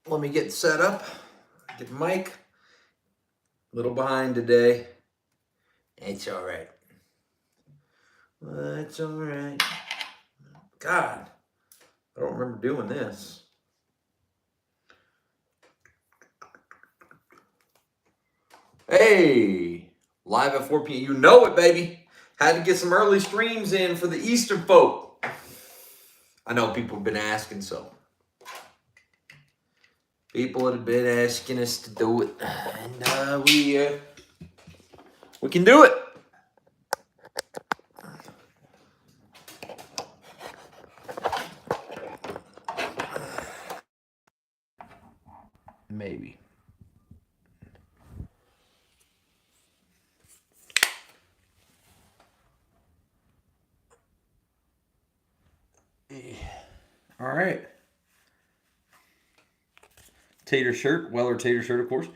Let me get set up. Get the mic. A little behind today. It's all right. It's all right. God, I don't remember doing this. Hey, live at 4 p.m. You know it, baby. Had to get some early streams in for the Eastern folk. I know people have been asking, so. People have been asking us to do it, and we can do it. Maybe. All right. Tater shirt, Weller tater shirt, of course.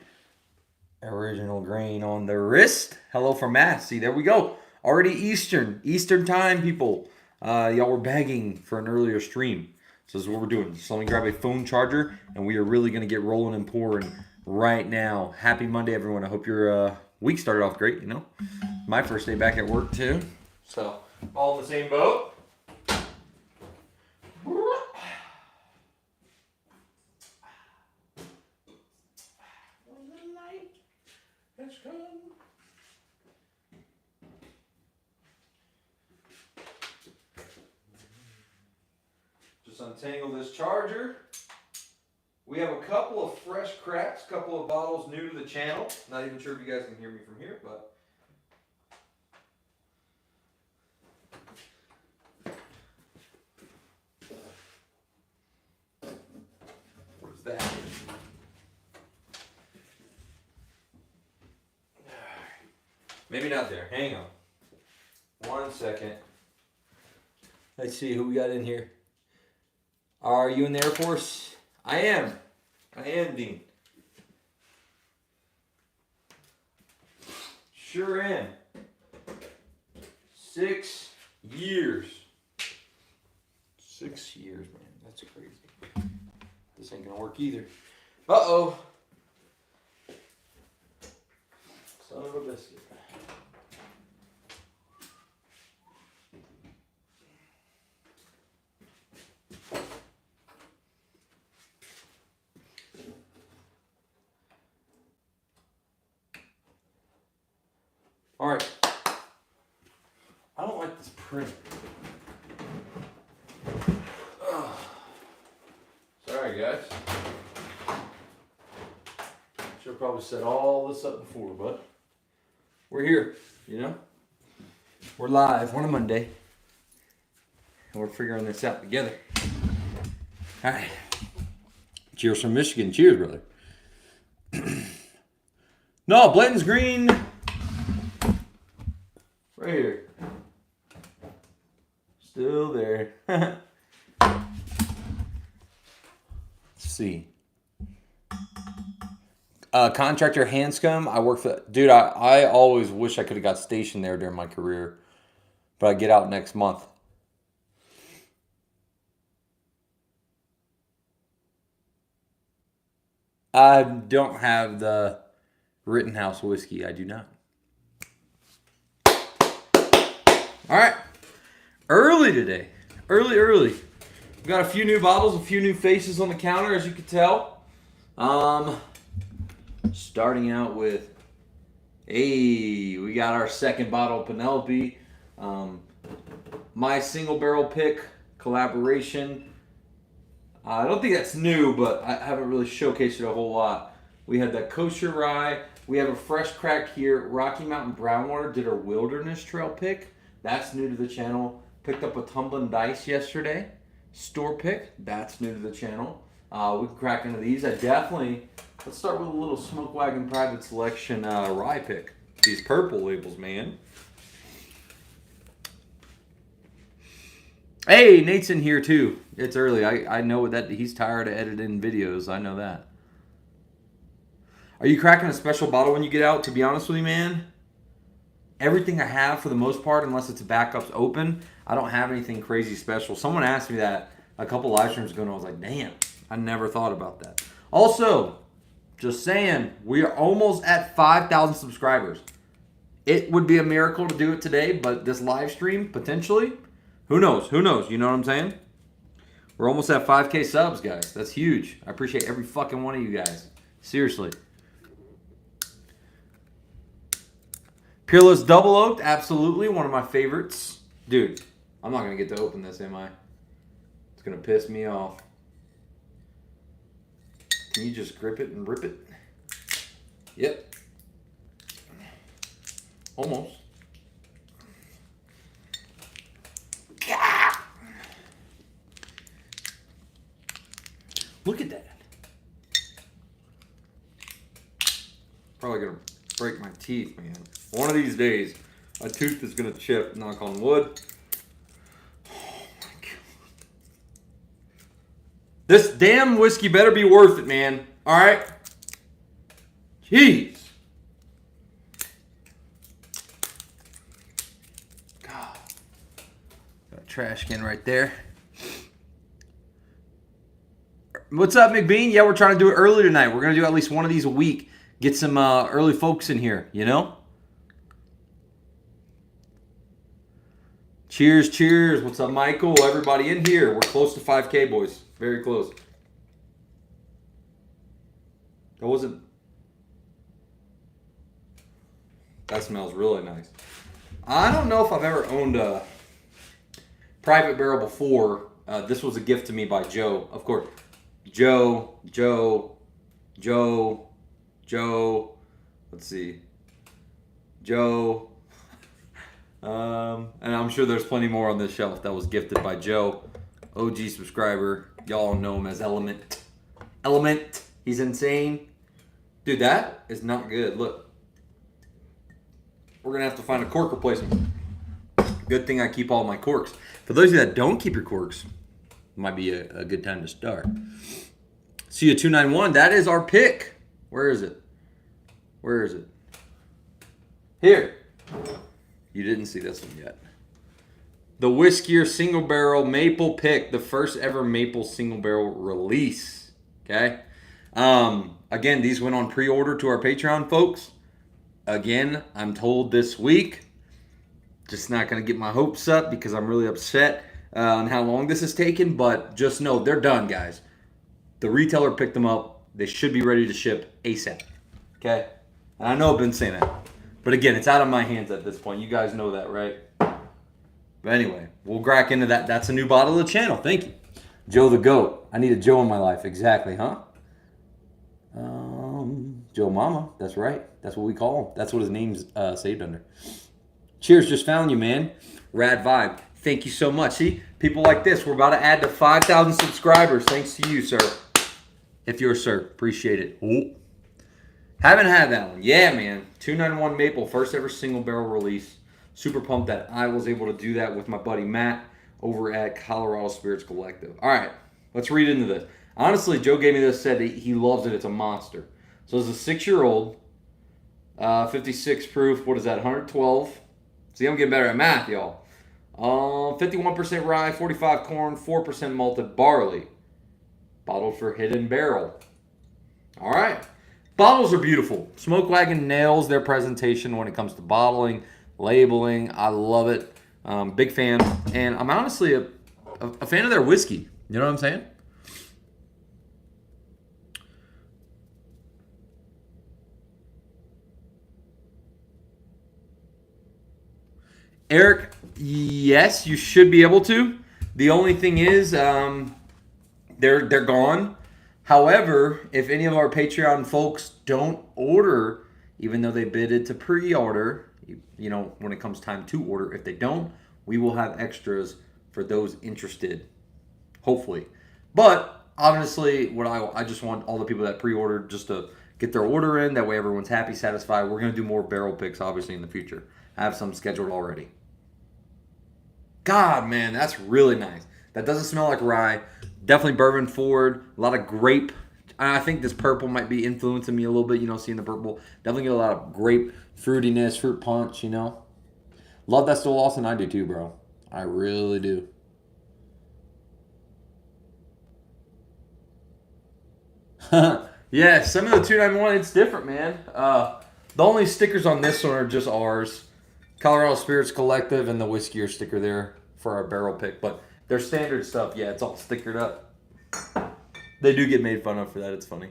Original grain on the wrist. Hello from Matt. See, there we go. Already Eastern time, people. Y'all were begging for an earlier stream. So this is what we're doing. So let me grab a phone charger, and we are really going to get rolling and pouring right now. Happy Monday, everyone. I hope your week started off great, you know. My first day back at work, too. So, all in the same boat. Just untangle this charger. We have a couple of fresh cracks, couple of bottles new to the channel. Not even sure if you guys can hear me from here, but where's that? Maybe not there. Hang on. 1 second. Let's see who we got in here. Are you in the Air Force? I am, Dean. Sure am. 6 years. 6 years, man. That's crazy. This ain't gonna work either. Uh-oh. Son of a biscuit. All right. I don't like this print. Oh. Sorry, guys. Should have probably set all this up before, but we're here, you know? We're live on a Monday, and we're figuring this out together. All right. Cheers from Michigan. Cheers, brother. No, Blanton's green. Right here. Still there. Let's see. Contractor Hanscom. I work for... Dude, I always wish I could have got stationed there during my career. But I get out next month. I don't have the Rittenhouse whiskey. I do not. All right. Early today. Early. We've got a few new bottles, a few new faces on the counter, as you can tell. Starting out with, we got our second bottle of Penelope. My single barrel pick collaboration. I don't think that's new, but I haven't really showcased it a whole lot. We had that kosher rye. We have a fresh crack here. Rocky Mountain Brownwater did our Wilderness Trail pick. That's new to the channel. Picked up a Tumbling Dice yesterday. Store pick. That's new to the channel. We can crack into these. Let's start with a little Smoke Wagon Private Selection rye pick. These purple labels, man. Hey, Nate's in here too. It's early. I know that he's tired of editing videos. I know that. Are you cracking a special bottle when you get out? To be honest with you, man, everything I have for the most part, unless it's backups open, I don't have anything crazy special. Someone asked me that a couple live streams ago, and I was like, damn, I never thought about that. Also, just saying, we are almost at 5,000 subscribers. It would be a miracle to do it today, but this live stream, potentially, who knows? Who knows? You know what I'm saying? We're almost at 5K subs, guys. That's huge. I appreciate every fucking one of you guys. Seriously. Peerless Double Oaked, absolutely. One of my favorites. Dude, I'm not going to get to open this, am I? It's going to piss me off. Can you just grip it and rip it? Yep. Almost. Look at that. Probably going to break my teeth, man. One of these days, a tooth is going to chip, knock on wood. Oh my God. This damn whiskey better be worth it, man. All right? Jeez. God. Got a trash can right there. What's up, McBean? Yeah, we're trying to do it early tonight. We're going to do at least one of these a week. Get some early folks in here, you know? Cheers, cheers. What's up, Michael? Everybody in here. We're close to 5K, boys. Very close. That wasn't... That smells really nice. I don't know if I've ever owned a private barrel before. This was a gift to me by Joe. Of course, Joe. Let's see. Joe. And I'm sure there's plenty more on this shelf that was gifted by Joe. OG subscriber. Y'all know him as Element. Element. He's insane. Dude, that is not good. Look. We're going to have to find a cork replacement. Good thing I keep all my corks. For those of you that don't keep your corks, it might be a good time to start. See you 291. That is our pick. Where is it? Where is it? Here. You didn't see this one yet. The Whiskier Single Barrel Maple Pick. The first ever maple single barrel release. Okay? Again, these went on pre-order to our Patreon folks. Again, I'm told this week. Just not going to get my hopes up because I'm really upset on how long this has taken. But just know, they're done, guys. The retailer picked them up. They should be ready to ship ASAP. Okay? And I know I've been saying that. But again, it's out of my hands at this point. You guys know that, right? But anyway, we'll crack into that. That's a new bottle of the channel. Thank you. Joe the GOAT. I need a Joe in my life. Exactly, huh? Joe Mama. That's right. That's what we call him. That's what his name's saved under. Cheers. Just found you, man. Rad vibe. Thank you so much. See, people like this. We're about to add to 5,000 subscribers. Thanks to you, sir. If you're a sir. Appreciate it. Ooh. Haven't had that one. Yeah, man. 291 Maple. First ever single barrel release. Super pumped that I was able to do that with my buddy Matt over at Colorado Spirits Collective. All right. Let's read into this. Honestly, Joe gave me this, said he loves it. It's a monster. So it's a 6-year-old, 56 proof. What is that, 112? See, I'm getting better at math, y'all. 51% rye, 45 corn, 4% malted barley. Bottled for Hidden Barrel. All right. Bottles are beautiful. Smoke Wagon nails their presentation when it comes to bottling, labeling. I love it. Big fan. And I'm honestly a fan of their whiskey. You know what I'm saying? Eric, yes, you should be able to. The only thing is, they're gone. However, if any of our Patreon folks don't order, even though they bidded to pre-order, you know, when it comes time to order, if they don't, we will have extras for those interested, hopefully. But obviously, what I just want all the people that pre-ordered just to get their order in. That way, everyone's happy, satisfied. We're gonna do more barrel picks, obviously, in the future. I have some scheduled already. God, man, that's really nice. That doesn't smell like rye. Definitely bourbon forward. A lot of grape. I think this purple might be influencing me a little bit, you know, seeing the purple. Definitely get a lot of grape fruitiness, fruit punch, you know. Love that Stoll Austin. I do too, bro. I really do. Yeah, some of the 291, it's different, man. The only stickers on this one are just ours. Colorado Spirits Collective and the Whiskey sticker there for our barrel pick. But their standard stuff, yeah, it's all stickered up. They do get made fun of for that. It's funny.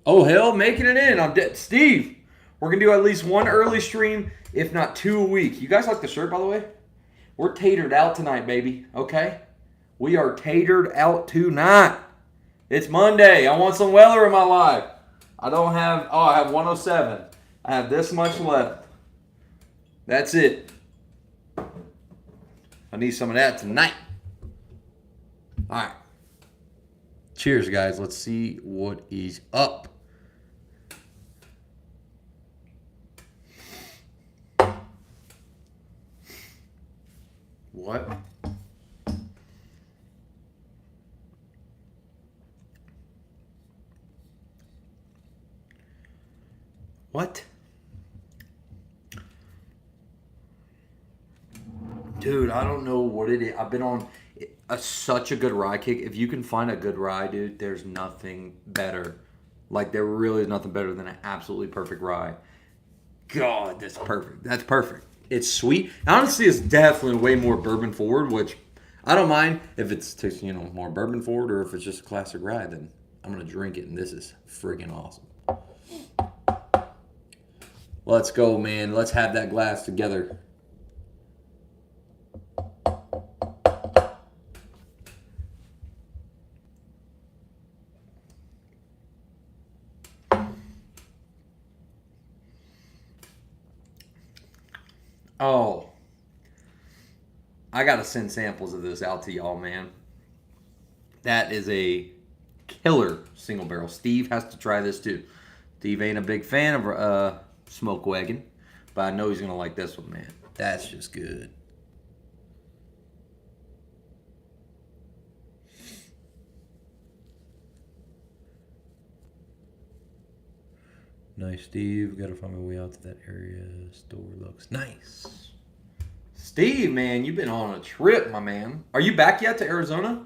Oh, hell, making it in. I'm dead. Steve, we're going to do at least one early stream, if not 2 a week. You guys like the shirt, by the way? We're tatered out tonight, baby. Okay? We are tatered out tonight. It's Monday. I want some weather in my life. I don't have... Oh, I have 107. I have this much left. That's it. I need some of that tonight. All right. Cheers, guys. Let's see what is up. What? What? Dude, I don't know what it is. I've been on such a good rye kick. If you can find a good rye, dude, there's nothing better. Like, there really is nothing better than an absolutely perfect rye. God, that's perfect. That's perfect. It's sweet. Honestly, it's definitely way more bourbon forward, which I don't mind if it's more bourbon forward or if it's just a classic rye. Then I'm gonna drink it, and this is freaking awesome. Let's go, man. Let's have that glass together. Oh, I gotta send samples of this out to y'all, man. That is a killer single barrel. Steve has to try this too. Steve ain't a big fan of Smoke Wagon, but I know he's gonna like this one, man. That's just good. Nice, Steve. Gotta find my way out to that area. Store looks nice. Steve, man, you've been on a trip, my man. Are you back yet to Arizona?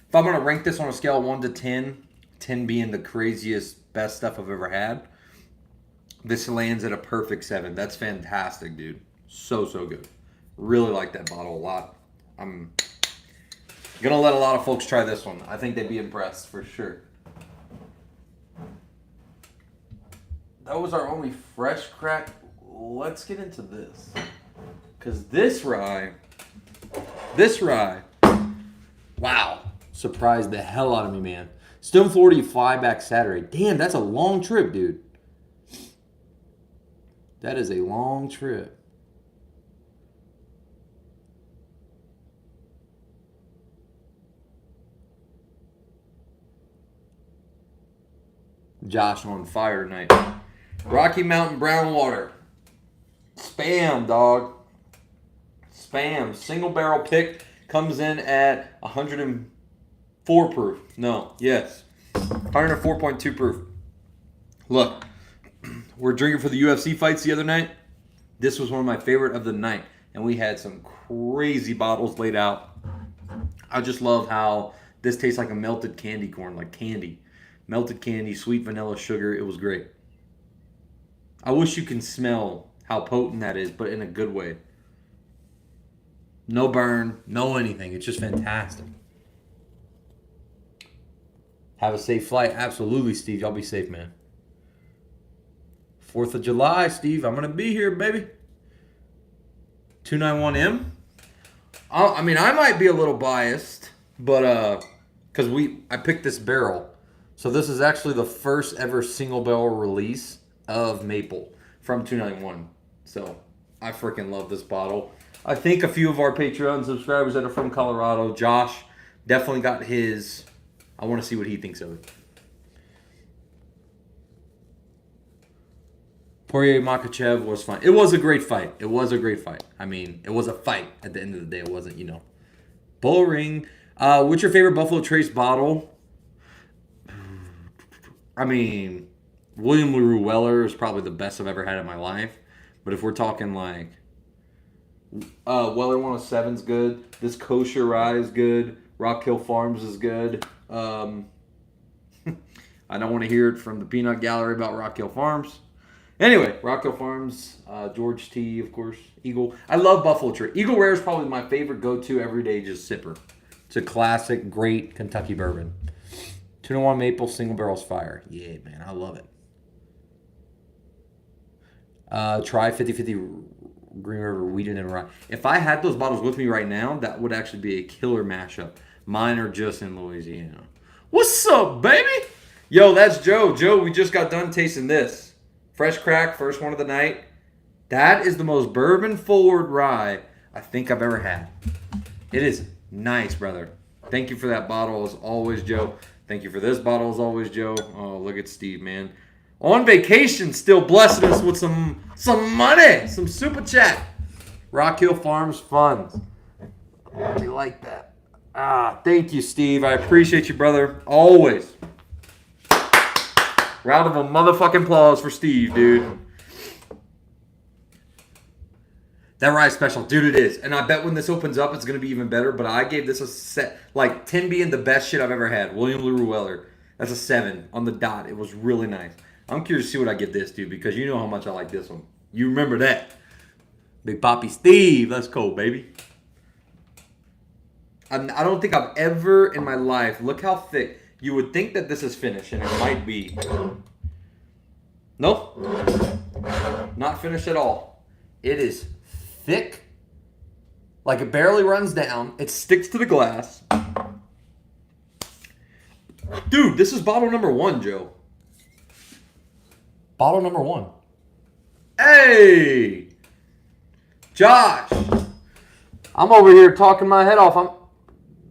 If I'm going to rank this on a scale of 1 to 10, 10 being the craziest, best stuff I've ever had, this lands at a perfect 7. That's fantastic, dude. So good. Really like that bottle a lot. I'm going to let a lot of folks try this one. I think they'd be impressed for sure. That was our only fresh crack. Let's get into this. Because this rye, wow. Surprised the hell out of me, man. Stone 40 fly back Saturday. Damn, that's a long trip, dude. That is a long trip. Josh on fire tonight. Rocky Mountain Brown Water. Spam, dog. Spam. Single barrel pick comes in at 104 proof. No, yes. 104.2 proof. Look, we're drinking for the UFC fights the other night. This was one of my favorite of the night. And we had some crazy bottles laid out. I just love how this tastes like a melted candy corn, like candy. Melted candy, sweet vanilla sugar. It was great. I wish you can smell how potent that is, but in a good way. No burn, no anything. It's just fantastic. Have a safe flight. Absolutely, Steve. Y'all be safe, man. 4th of July, Steve. I'm going to be here, baby. 291M. I mean, I might be a little biased, but because I picked this barrel. So this is actually the first ever single barrel release of Maple from 291. So I freaking love this bottle. I think a few of our Patreon subscribers that are from Colorado, Josh, definitely got his. I want to see what he thinks of it. Poirier Makachev was fun. It was a great fight. It was a great fight. I mean, it was a fight at the end of the day. It wasn't, boring. What's your favorite Buffalo Trace bottle? I mean, William LaRue Weller is probably the best I've ever had in my life. But if we're talking like Weller 107's good. This Kosher Rye is good. Rock Hill Farms is good. I don't want to hear it from the Peanut Gallery about Rock Hill Farms. Anyway, Rock Hill Farms, George T, of course, Eagle. I love Buffalo Trace. Eagle Rare is probably my favorite go-to everyday just sipper. It's a classic, great Kentucky bourbon. 2-1 Maple, single barrels fire. Yeah, man, I love it. Try 50-50 Green River, Wheaton, and Rye. If I had those bottles with me right now, that would actually be a killer mashup. Mine are just in Louisiana. What's up, baby? Yo, that's Joe. Joe, we just got done tasting this. Fresh crack, first one of the night. That is the most bourbon-forward rye I think I've ever had. It is nice, brother. Thank you for that bottle as always, Joe. Thank you for this bottle as always, Joe. Oh, look at Steve, man. On vacation, still blessing us with some money, some super chat. Rock Hill Farms funds. We like that. Thank you, Steve. I appreciate you, brother. Always. Round of a motherfucking applause for Steve, dude. That rye special. Dude, it is. And I bet when this opens up, it's going to be even better. But I gave this a set, like 10 being the best shit I've ever had. William LaRue Weller. That's a 7 on the dot. It was really nice. I'm curious to see what I get this, dude, because you know how much I like this one. You remember that. Big Poppy Steve. Let's go, baby. I don't think I've ever in my life, look how thick. You would think that this is finished, and it might be. Nope. Not finished at all. It is thick. Like it barely runs down. It sticks to the glass. Dude, this is bottle number 1, Joe. Bottle number 1. Hey! Josh! I'm over here talking my head off. I'm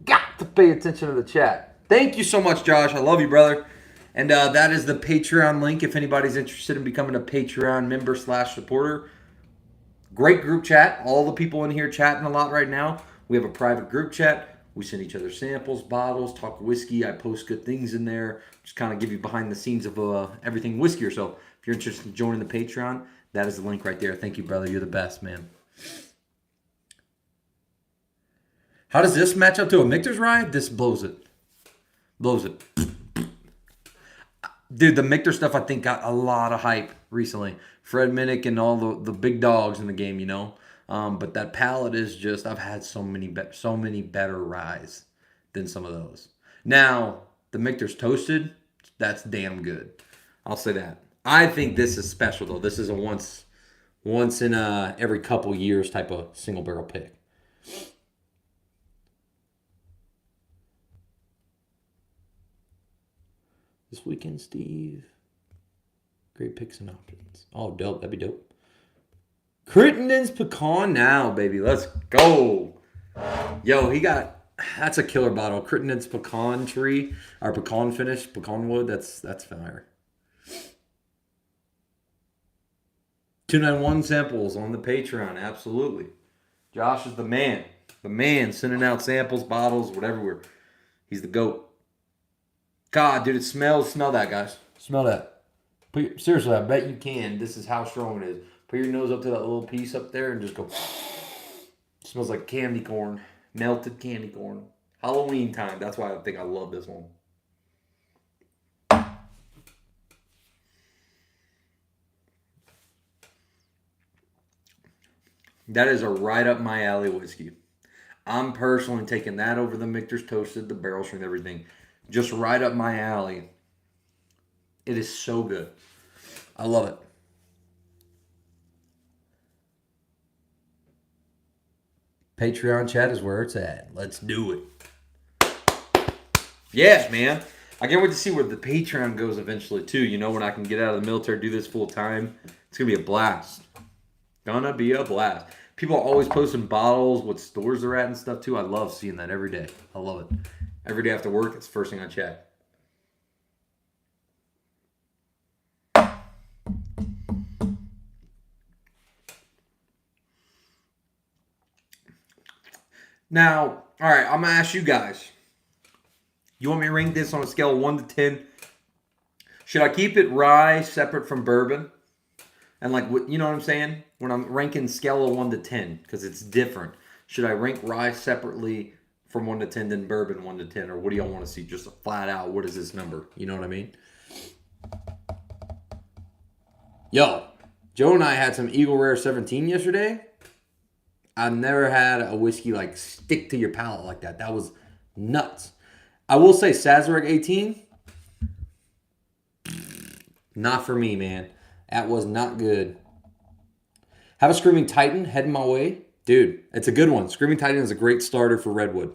got to pay attention to the chat. Thank you so much, Josh. I love you, brother. And that is the Patreon link if anybody's interested in becoming a Patreon member/supporter. Great group chat. All the people in here chatting a lot right now. We have a private group chat. We send each other samples, bottles, talk whiskey. I post good things in there. Just kind of give you behind the scenes of everything whiskey or so. If you're interested in joining the Patreon, that is the link right there. Thank you, brother. You're the best, man. How does this match up to a Michter's Rye? This blows it. Blows it. Dude, the Michter stuff, I think, got a lot of hype recently. Fred Minnick and all the big dogs in the game, you know. But that palate is just, I've had so many better ryes than some of those. Now, the Michter's Toasted, that's damn good. I'll say that. I think this is special, though. This is a once in every couple years type of single barrel pick. This weekend, Steve. Great picks and options. Oh, dope. That'd be dope. Crittenden's Pecan now, baby. Let's go. Yo, that's a killer bottle. Crittenden's Pecan tree, or pecan finish, pecan wood. That's fire. 291 samples on the Patreon. Absolutely. Josh is the man. The man sending out samples, bottles, whatever. He's the GOAT. God, dude, it smells. Smell that, guys. Smell that. Seriously, I bet you can. This is how strong it is. Put your nose up to that little piece up there and just go. It smells like candy corn. Melted candy corn. Halloween time. That's why I think I love this one. That is a right up my alley whiskey. I'm personally taking that over the Michter's Toasted, the barrel strength, everything. Just right up my alley. It is so good. I love it. Patreon chat is where it's at. Let's do it. Yes, man. I can't wait to see where the Patreon goes eventually, too. You know, when I can get out of the military, do this full time. It's going to be a blast. Gonna be a blast. People are always posting bottles, what stores they're at and stuff, too. I love seeing that every day. I love it. Every day after work, it's the first thing I check. Now, all right, I'm going to ask you guys. You want me to rank this on a scale of 1 to 10? Should I keep it rye separate from bourbon? And like, you know what I'm saying? When I'm ranking scale of 1 to 10, because it's different. Should I rank rye separately from 1 to 10 than bourbon 1 to 10? Or what do y'all want to see? Just a flat out, what is this number? You know what I mean? Yo, Joe and I had some Eagle Rare 17 yesterday. I've never had a whiskey like stick to your palate like that. That was nuts. I will say Sazerac 18, not for me, man. That was not good. Have a Screaming Titan heading my way. Dude, it's a good one. Screaming Titan is a great starter for Redwood.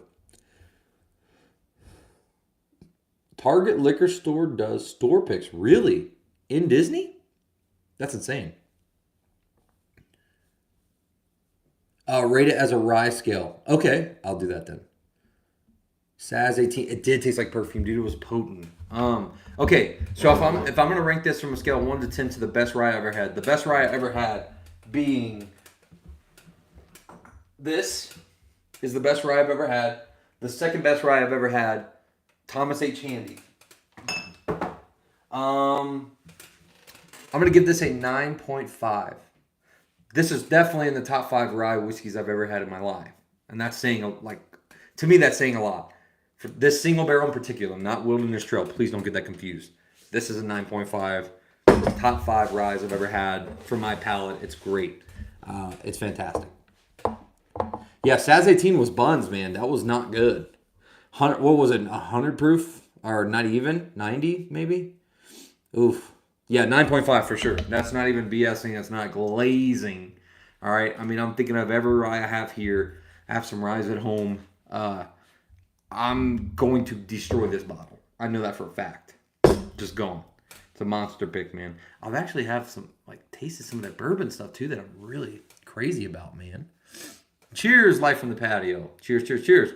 Target Liquor Store does store picks. Really? In Disney? That's insane. Rate it as a rye scale. Okay, I'll do that then. Saz 18. It did taste like perfume, dude. It was potent. Okay, so if I'm gonna rank this from a scale of 1 to 10 to the best rye I ever had, the best rye I ever had being this is the best rye I've ever had. The second best rye I've ever had, Thomas H. Handy. I'm gonna give this a 9.5. This is definitely in the top 5 rye whiskeys I've ever had in my life, and that's saying to me that's saying a lot. For this single barrel in particular, not Wilderness Trail. Please don't get that confused. This is a 9.5. Top 5 ryes I've ever had for my palate. It's great. It's fantastic. Yeah, Saz 18 was buns, man. That was not good. What was it? 100 proof? Or not even? 90 maybe? Oof. Yeah, 9.5 for sure. That's not even BSing. That's not glazing. All right. I mean, I'm thinking of every rye I have here. I have some ryes at home. I'm going to destroy this bottle. I know that for a fact. Just gone. It's a monster pick, man. I've actually have tasted some of that bourbon stuff too that I'm really crazy about, man. Cheers, Life from the Patio. Cheers, cheers, cheers.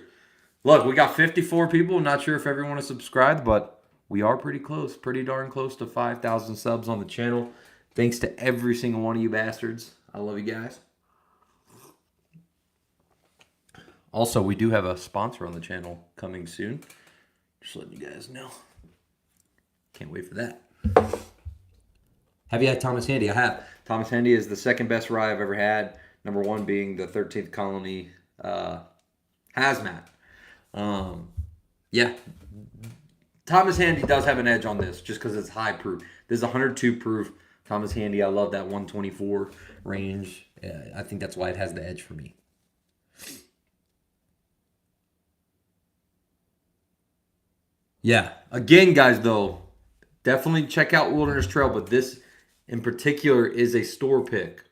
Look, we got 54 people. Not sure if everyone is subscribed, but we are pretty close. Pretty darn close to 5,000 subs on the channel. Thanks to every single one of you bastards. I love you guys. Also, we do have a sponsor on the channel coming soon. Just letting you guys know. Can't wait for that. Have you had Thomas Handy? I have. Thomas Handy is the second best rye I've ever had. Number 1 being the 13th Colony Hazmat. Yeah. Thomas Handy does have an edge on this just because it's high proof. This is 102 proof Thomas Handy. I love that 124 range. I think that's why it has the edge for me. Yeah. Again, guys, though, definitely check out Wilderness Trail, but this in particular is a store pick.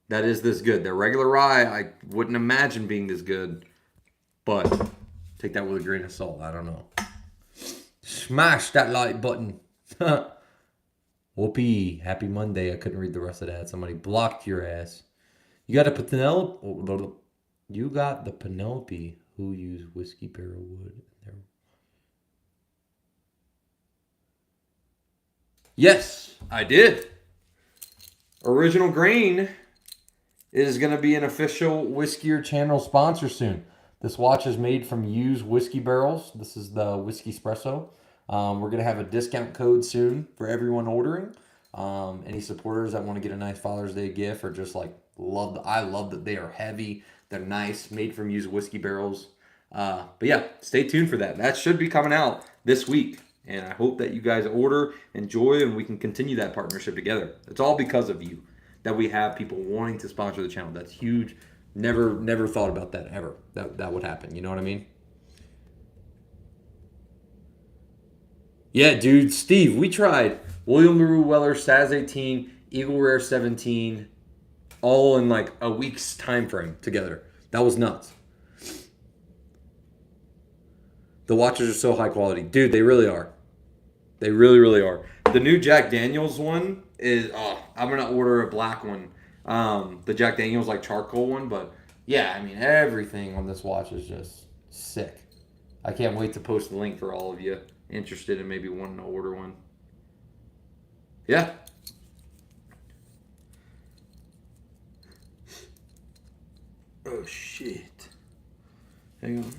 That is this good. The regular rye, I wouldn't imagine being this good, but take that with a grain of salt. I don't know. Smash that like button. Whoopee. Happy Monday. I couldn't read the rest of that. Somebody blocked your ass. You got a Penelope. You got the Penelope who used whiskey barrel wood. Yes, I did. Original Grain is going to be an official Whiskier channel sponsor soon. This watch is made from used whiskey barrels. This is the Whiskey Espresso. We're going to have a discount code soon for everyone ordering. Any supporters that want to get a nice Father's Day gift or just I love that they are heavy. They're nice, made from used whiskey barrels. But yeah, stay tuned for that. That should be coming out this week. And I hope that you guys order, enjoy, and we can continue that partnership together. It's all because of you that we have people wanting to sponsor the channel. That's huge. Never thought about that ever. That would happen. You know what I mean? Yeah, dude. Steve, we tried William LaRue Weller, Saz 18, Eagle Rare 17, all in a week's time frame together. That was nuts. The watches are so high quality. Dude, they really are. They really, really are. The new Jack Daniels one is, I'm going to order a black one. The Jack Daniels charcoal one. But yeah, I mean, everything on this watch is just sick. I can't wait to post the link for all of you interested in maybe wanting to order one. Yeah. Oh, shit. Hang on.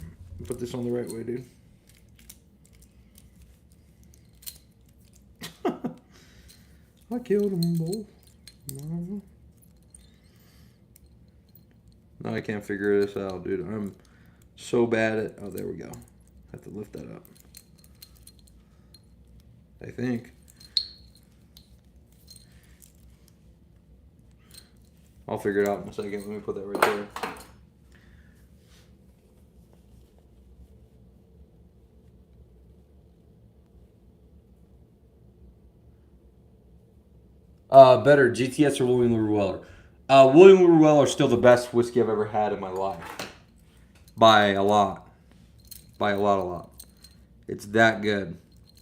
Put this on the right way, dude. I killed them both. No, I can't figure this out, dude. I'm so bad at... Oh, there we go. Have to lift that up. I think. I'll figure it out in a second. Let me put that right there. Better, GTS or William LaRue Weller? William LaRue Weller is still the best whiskey I've ever had in my life. By a lot. By a lot. It's that good,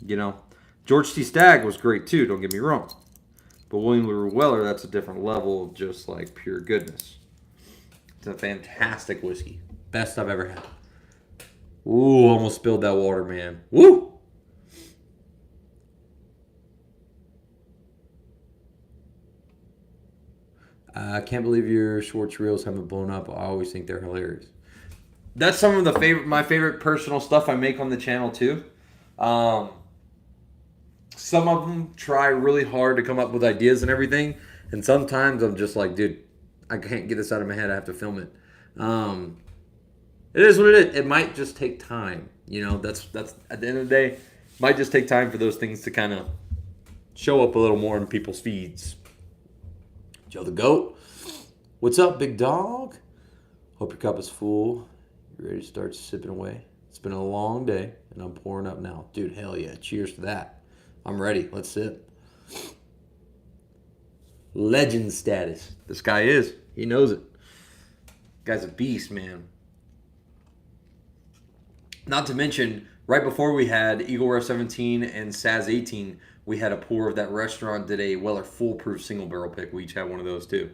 you know. George T. Stagg was great too, don't get me wrong. But William LaRue Weller, that's a different level of just like pure goodness. It's a fantastic whiskey. Best I've ever had. Ooh, almost spilled that water, man. Woo! I can't believe your Schwartz reels haven't blown up. I always think they're hilarious. That's some of my favorite personal stuff I make on the channel too. Some of them try really hard to come up with ideas and everything, and sometimes I'm just like, dude, I can't get this out of my head. I have to film it. It is what it is. It might just take time. You know, that's at the end of the day, it might just take time for those things to kind of show up a little more in people's feeds. Joe the Goat. What's up, big dog? Hope your cup is full. You ready to start sipping away? It's been a long day, and I'm pouring up now. Dude, hell yeah. Cheers to that. I'm ready. Let's sip. Legend status. This guy is. He knows it. Guy's a beast, man. Not to mention, right before we had Eagle Rare 17 and Saz 18, we had a pour of that restaurant did a Weller Foolproof single barrel pick. We each had one of those too.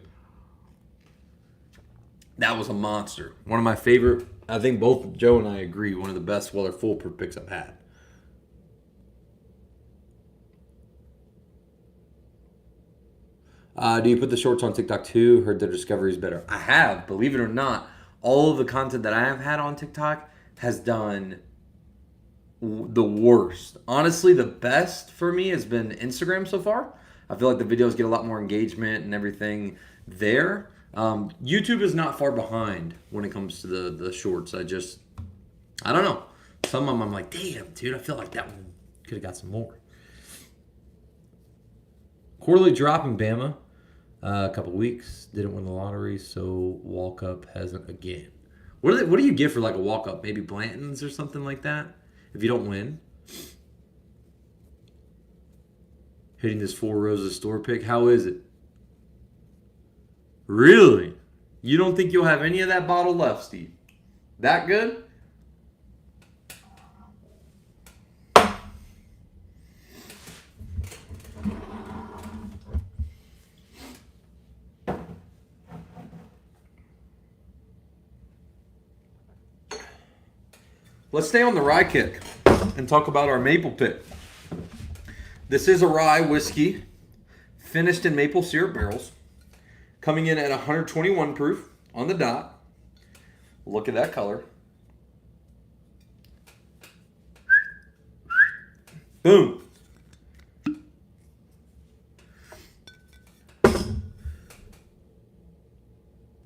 That was a monster. One of my favorite, I think both Joe and I agree, one of the best Weller Foolproof picks I've had. Do you put the shorts on TikTok too? Heard their discovery is better. I have, believe it or not. All of the content that I have had on TikTok has done the worst. Honestly, the best for me has been Instagram so far. I feel like the videos get a lot more engagement and everything there. YouTube is not far behind when it comes to the shorts. I don't know. Some of them I'm like, damn, dude, I feel like that one could have got some more. Quarterly drop in Bama. A couple weeks. Didn't win the lottery, so walk-up hasn't again. What do you get for like a walk-up? Maybe Blanton's or something like that? If you don't win. Hitting this Four Roses store pick. How is it? Really? You don't think you'll have any of that bottle left, Steve? That good? Let's stay on the rye kick and talk about our maple pick. This is a rye whiskey finished in maple syrup barrels, coming in at 121 proof on the dot. Look at that color. Boom.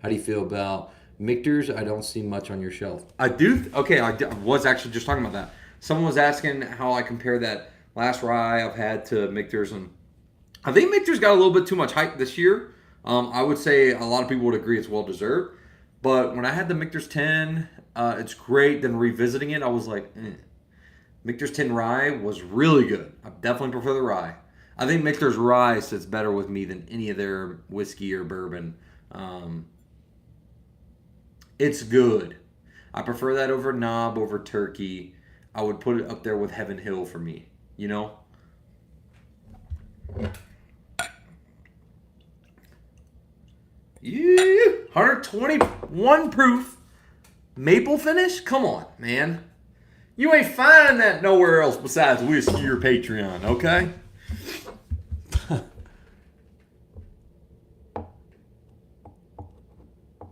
How do you feel about Michter's? I don't see much on your shelf. I do. Okay, I was actually just talking about that. Someone was asking how I compare that last rye I've had to Michter's, and I think Michter's got a little bit too much hype this year. I would say a lot of people would agree it's well deserved. But when I had the Michter's 10, it's great. Then revisiting it, I was like, Michter's 10 rye was really good. I definitely prefer the rye. I think Michter's rye sits better with me than any of their whiskey or bourbon. It's good. I prefer that over Knob, over Turkey. I would put it up there with Heaven Hill for me, you know? Yeah, 121 proof maple finish? Come on, man. You ain't finding that nowhere else besides Whiskey or Patreon, okay?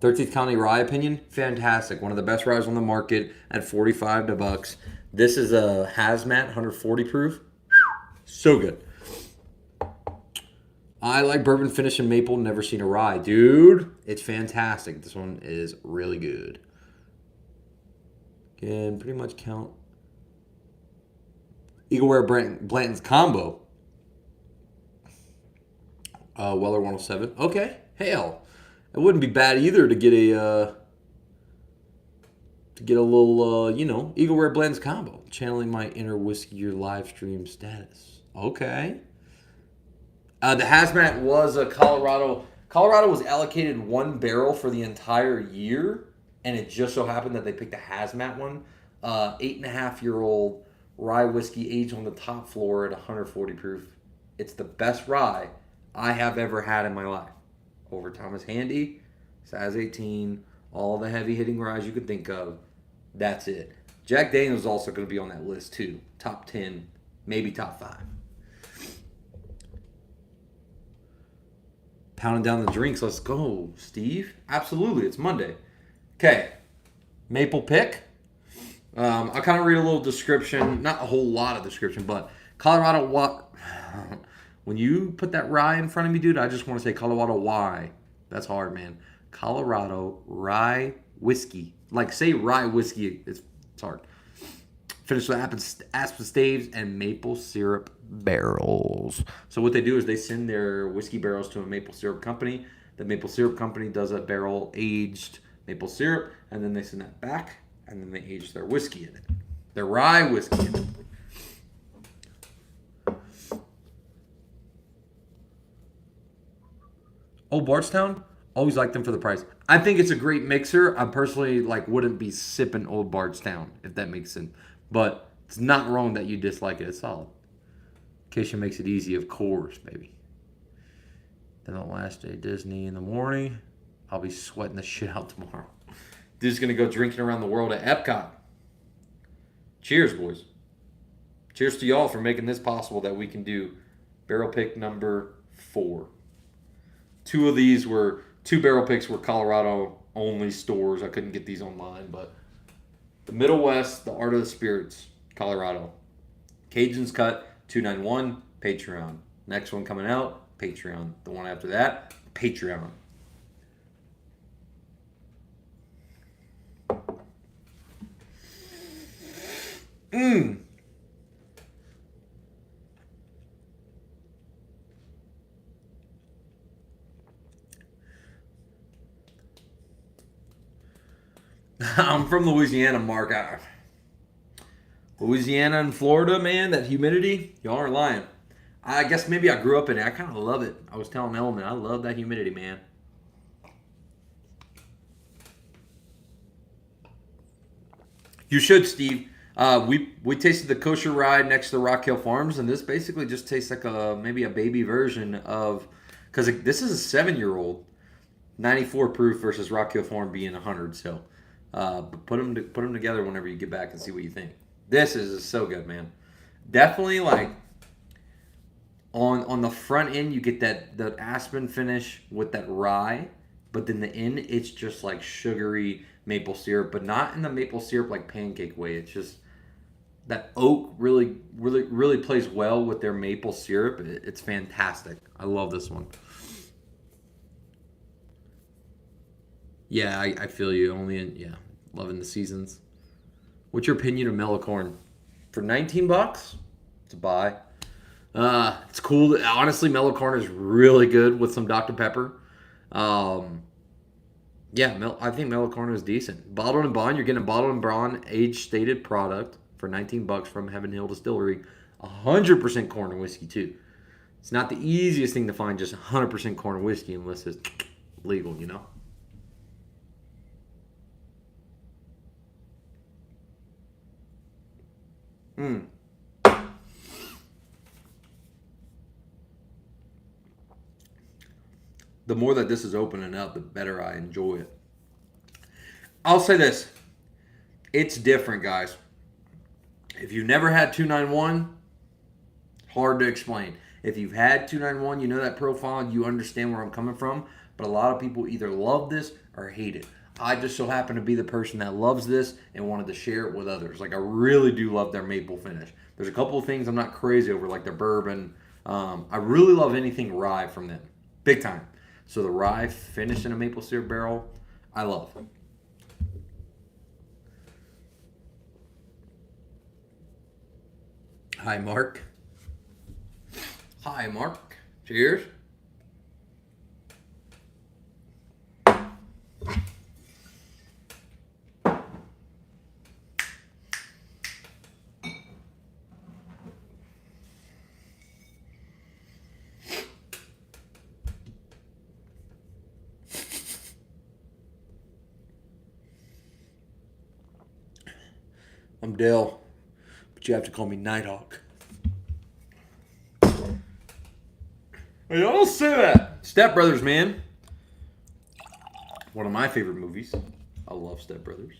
13th County Rye opinion, fantastic. One of the best ryes on the market at $45 bucks. This is a hazmat, 140 proof. So good. I like bourbon finish and maple. Never seen a rye. Dude, it's fantastic. This one is really good. Can pretty much count. Eagleware Blanton's combo. Weller 107. Okay. Hell. It wouldn't be bad either to get a little Eagleware Blanton's combo. Channeling my inner whiskey your live stream status. Okay. The hazmat was a Colorado. Colorado was allocated 1 barrel for the entire year, and it just so happened that they picked a hazmat one. 8.5-year-old rye whiskey aged on the top floor at 140 proof. It's the best rye I have ever had in my life. Over Thomas Handy, Saz 18, all the heavy hitting ryes you could think of. That's it. Jack Daniel's is also going to be on that list too. Top 10, maybe top 5. Pounding down the drinks. Let's go, Steve. Absolutely. It's Monday. Okay. Maple pick. I'll kind of read a little description. Not a whole lot of description, but Colorado when you put that rye in front of me, dude, I just want to say Colorado Y. That's hard, man. Colorado rye whiskey. Like, say rye whiskey. It's hard. Finished with aspen staves and maple syrup barrels. So what they do is they send their whiskey barrels to a maple syrup company. The maple syrup company does a barrel-aged maple syrup, and then they send that back, and then they age their whiskey in it. Their rye whiskey in it. Old Bardstown, always liked them for the price. I think it's a great mixer. I personally wouldn't be sipping Old Bardstown, if that makes sense. But it's not wrong that you dislike it. It's solid. Keisha makes it easy, of course, baby. Then the last day Disney in the morning. I'll be sweating the shit out tomorrow. Dude's going to go drinking around the world at Epcot. Cheers, boys. Cheers to y'all for making this possible that we can do barrel pick number 4. 2 barrel picks were Colorado only stores. I couldn't get these online, but the Middle West, the Art of the Spirits, Colorado. Cajun's Cut, $2.91, Patreon. Next one coming out, Patreon. The one after that, Patreon. I'm from Louisiana, Mark. Louisiana and Florida, man, that humidity, y'all aren't lying. I guess maybe I grew up in it. I kind of love it. I was telling Element, I love that humidity, man. You should, Steve. We tasted the kosher rye next to Rock Hill Farms, and this basically just tastes like maybe a baby version of, because this is a 7-year-old, 94 proof versus Rock Hill Farm being 100. So, put them together whenever you get back and see what you think. This is so good, man. Definitely on the front end you get the aspen finish with that rye, but then the end it's just like sugary maple syrup, but not in the maple syrup like pancake way. It's just that oak really plays well with their maple syrup. It's fantastic. I love this one. Yeah, I feel you. Loving the seasons. What's your opinion of Mellocorn? For $19, it's a buy. It's cool. Honestly, Mellocorn is really good with some Dr. Pepper. I think Mellocorn is decent. Bottled and Bond, you're getting a Bottled and Bond age-stated product for $19 from Heaven Hill Distillery. 100% corn and whiskey, too. It's not the easiest thing to find just 100% corn and whiskey unless it's legal, you know? The more that this is opening up, the better I enjoy it. I'll say this. It's different, guys. If you've never had 291, hard to explain. If you've had 291, you know that profile, you understand where I'm coming from. but a lot of people either love this or hate it. I just so happen to be the person that loves this and wanted to share it with others. Like, I really do love their maple finish. There's a couple of things I'm not crazy over, like their bourbon. I really love anything rye from them, big time. So the rye finished in a maple syrup barrel, I love. Hi, Mark. Hi, Mark. Cheers. I'm Dale, but you have to call me Nighthawk. Hey, don't say that. Step Brothers, man. One of my favorite movies. I love Step Brothers.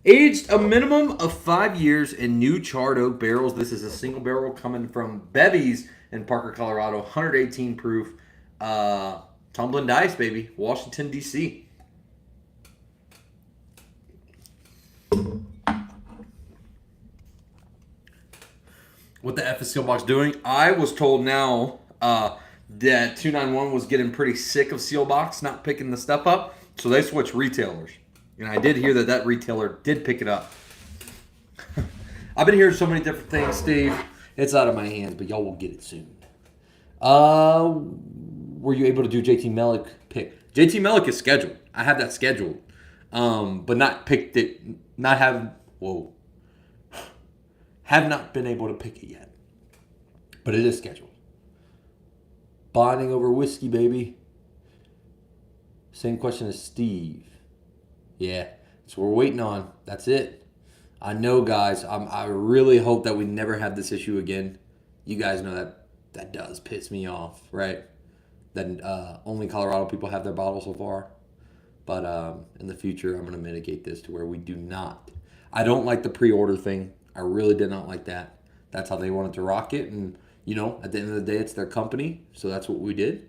Aged a minimum of 5 years in new charred oak barrels. This is a single barrel coming from Bevy's in Parker, Colorado. 118 proof. Tumbling Dice, baby. Washington, D.C. What the F is Sealbox doing? I was told now that 291 was getting pretty sick of Sealbox not picking the stuff up, so they switched retailers. And I did hear that retailer did pick it up. I've been hearing so many different things, Steve. It's out of my hands, but y'all will get it soon. Were you able to do JT Melick pick? JT Melick is scheduled. I have that scheduled, but not picked it. Have not been able to pick it yet, but it is scheduled. Bonding over whiskey, baby. Same question as Steve. Yeah, so we're waiting on. That's it. I know, guys. I really hope that we never have this issue again. You guys know that does piss me off, right? That only Colorado people have their bottles so far. But in the future, I'm going to mitigate this to where we do not. I don't like the pre-order thing. I really did not like that. That's how they wanted to rock it. And, at the end of the day, it's their company. So that's what we did.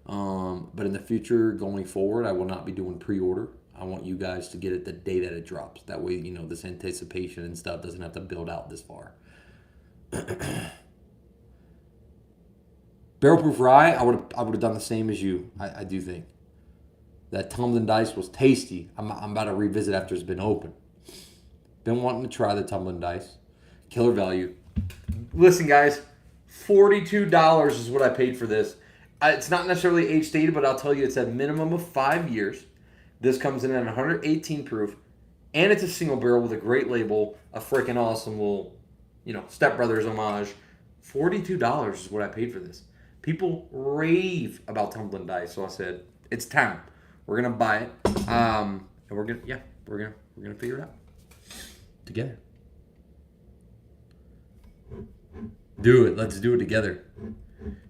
But in the future, going forward, I will not be doing pre-order. I want you guys to get it the day that it drops. That way, this anticipation and stuff doesn't have to build out this far. Barrel Proof Rye, I would have done the same as you. I do think. That Tumbling Dice was tasty. I'm about to revisit after it's been open. Been wanting to try the Tumbling Dice. Killer value. Listen, guys, $42 is what I paid for this. It's not necessarily age stated, but I'll tell you it's a minimum of 5 years. This comes in at 118 proof, and it's a single barrel with a great label, a freaking awesome little, Step Brothers homage. $42 is what I paid for this. People rave about Tumbling Dice, so I said it's time. We're gonna buy it, and we're gonna figure it out together. Do it. Let's do it together.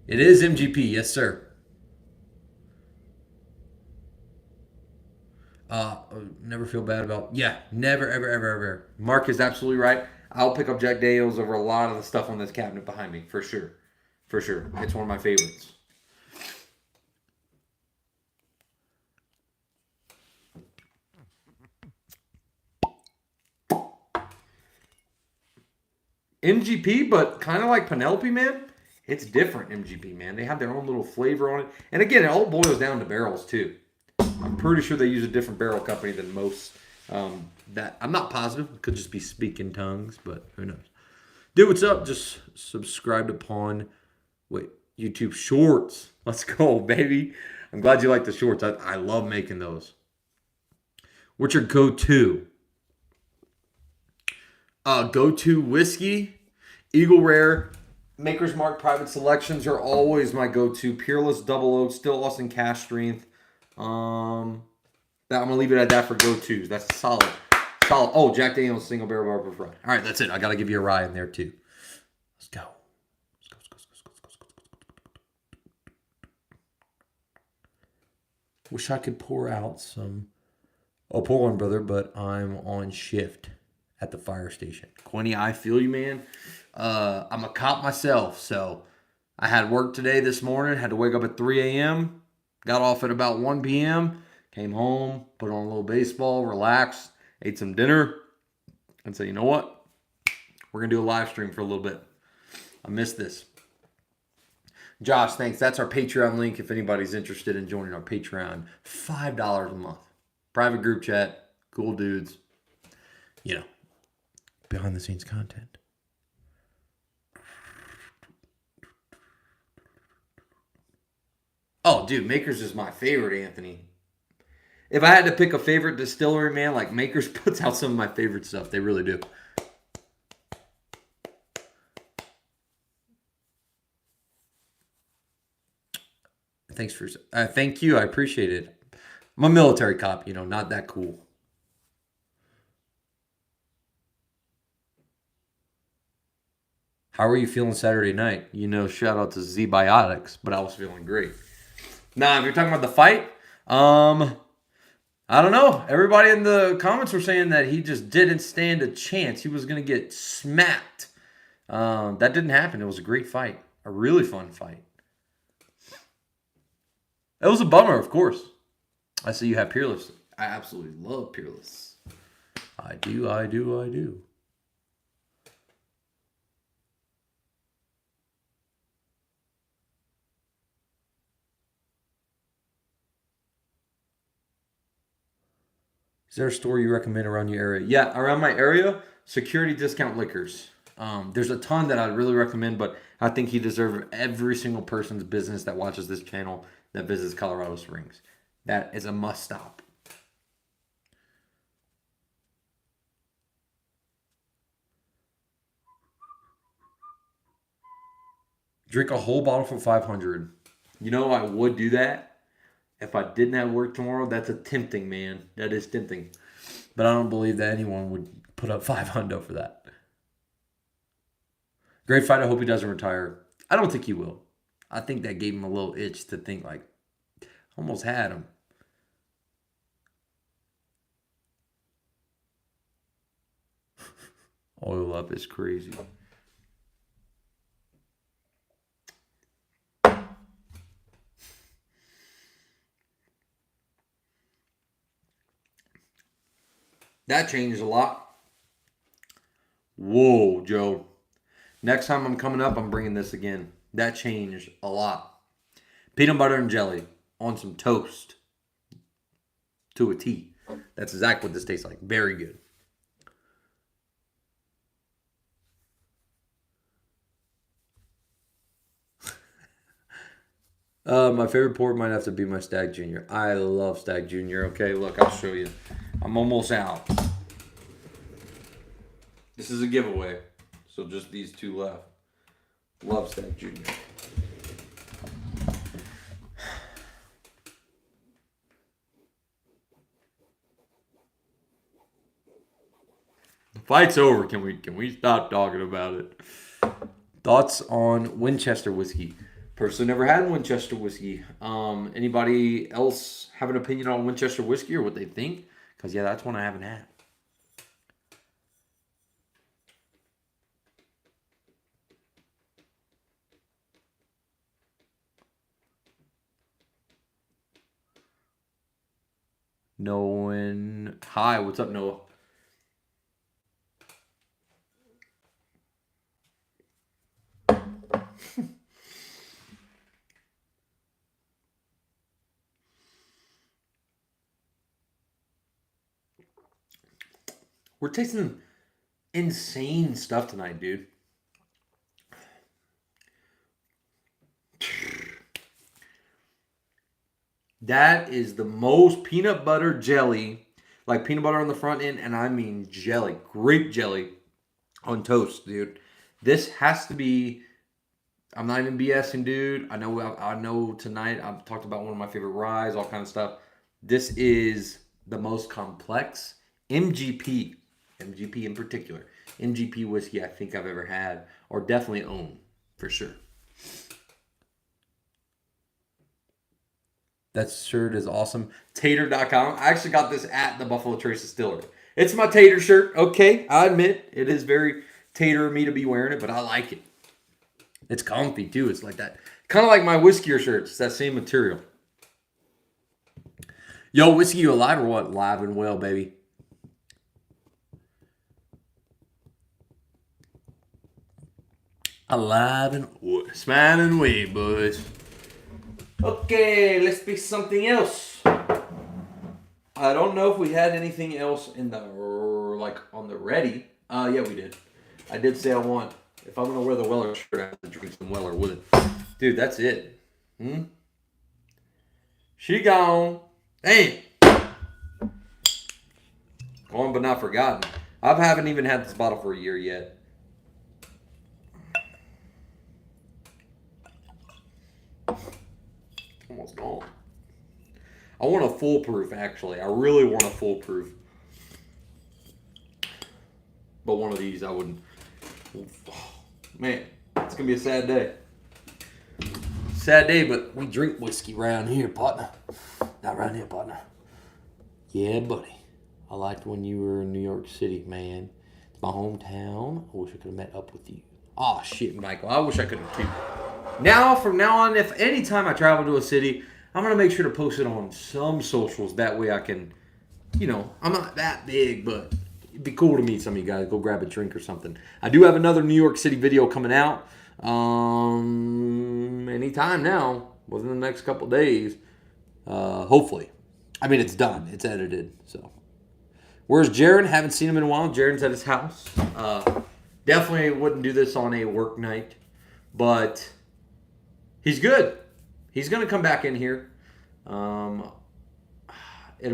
It is MGP, yes, sir. Never feel bad about. Yeah, never, ever, ever, ever. Mark is absolutely right. I'll pick up Jack Daniels over a lot of the stuff on this cabinet behind me, for sure. For sure. It's one of my favorites. MGP, but kind of like Penelope, man. It's different, MGP, man. They have their own little flavor on it. And again, it all boils down to barrels, too. I'm pretty sure they use a different barrel company than most. That I'm not positive. It could just be speaking tongues, but who knows. Dude, what's up? Just subscribed upon YouTube Shorts. Let's go, baby. I'm glad you like the shorts. I love making those. What's your go-to? Go-to whiskey, Eagle Rare, Maker's Mark Private Selections are always my go-to. Peerless Double Oak, still Austin Cash Strength. I'm gonna leave it at that for go-tos. That's solid. Oh, Jack Daniels Single Barrel Barber Fry. All right, that's it. I gotta give you a rye in there too. Let's go. Wish I could pour out some. Oh, pour one, brother, but I'm on shift at the fire station. Quinny, I feel you, man. I'm a cop myself, so I had work today this morning. Had to wake up at 3 a.m. Got off at about 1 p.m., came home, put on a little baseball, relaxed, ate some dinner, and said, you know what? We're going to do a live stream for a little bit. I missed this. Josh, thanks. That's our Patreon link if anybody's interested in joining our Patreon. $5 a month. Private group chat. Cool dudes. You know, behind the scenes content. Oh, dude, Makers is my favorite, Anthony. If I had to pick a favorite distillery, man, like Makers puts out some of my favorite stuff. They really do. Thanks for thank you. I appreciate it. I'm a military cop, not that cool. How are you feeling Saturday night? Shout out to Z-Biotics, but I was feeling great. Now, if you're talking about the fight, I don't know. Everybody in the comments were saying that he just didn't stand a chance. He was going to get smacked. That didn't happen. It was a great fight. A really fun fight. It was a bummer, of course. I see you have Peerless. I absolutely love Peerless. I do. Is there a store you recommend around your area? Yeah, around my area, Security Discount Liquors. There's a ton that I'd really recommend, but I think he deserves every single person's business that watches this channel that visits Colorado Springs. That is a must stop. Drink a whole bottle for $500. I would do that if I didn't have work tomorrow. That's tempting, man. That is tempting. But I don't believe that anyone would put up $500 for that. Great fight. I hope he doesn't retire. I don't think he will. I think that gave him a little itch to think like, almost had him. Oil up is crazy. That changes a lot. Whoa, Joe. Next time I'm coming up, I'm bringing this again. That changed a lot. Peanut butter and jelly on some toast to a T. That's exactly what this tastes like. Very good. My favorite port might have to be my Stag Junior. I love Stag Junior. Okay, look, I'll show you. I'm almost out. This is a giveaway, so just these two left. Love Stag Junior. The fight's over. Can we stop talking about it? Thoughts on Winchester whiskey? Personally, never had Winchester whiskey. Anybody else have an opinion on Winchester whiskey or what they think? Because, yeah, that's one I haven't had. Noah. Hi, what's up, Noah? We're tasting insane stuff tonight, dude. That is the most peanut butter jelly, like peanut butter on the front end, and I mean jelly, grape jelly on toast, dude. This has to be, I'm not even BSing, dude. I know tonight I've talked about one of my favorite ryes, all kind of stuff. This is the most complex MGP in particular, MGP whiskey I think I've ever had, or definitely own, for sure. That shirt is awesome. Tater.com. I actually got this at the Buffalo Trace Distillery. It's my Tater shirt. Okay, I admit it is very Tater of me to be wearing it, but I like it. It's comfy too. It's like that. Kind of like my Whiskier shirts. It's that same material. Yo, Whiskey, you alive or what? Live and well, baby. Alive and smiling way, boys. Okay, let's pick something else. I don't know if we had anything else in the like on the ready. Yeah, we did. I did say I want if I'm gonna wear the Weller shirt, I have to drink some Weller with it. Dude, that's it. She gone. Damn. Gone but not forgotten. I haven't even had this bottle for a year yet. Almost gone. I want a foolproof, actually. I really want a foolproof. But one of these I wouldn't. Man, it's going to be a sad day. Sad day, but we drink whiskey around here, partner. Not around here, partner. Yeah, buddy. I liked when you were in New York City, man. It's my hometown. I wish I could have met up with you. Oh, shit, Michael. I wish I could have too. Now, from now on, if anytime I travel to a city, I'm going to make sure to post it on some socials. That way I can, I'm not that big, but it'd be cool to meet some of you guys. Go grab a drink or something. I do have another New York City video coming out anytime now, within the next couple days. Hopefully. I mean, it's done. It's edited, so. Where's Jaron? Haven't seen him in a while. Jaron's at his house. Definitely wouldn't do this on a work night, but he's good. He's going to come back in here. It'll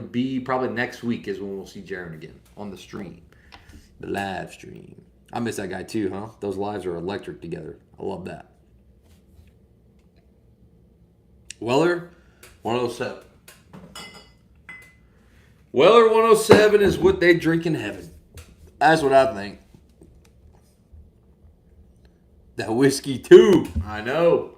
be probably next week is when we'll see Jaron again on the stream. The live stream. I miss that guy too, huh? Those lives are electric together. I love that. Weller, 107. Weller 107 is what they drink in heaven. That's what I think. That whiskey too. I know.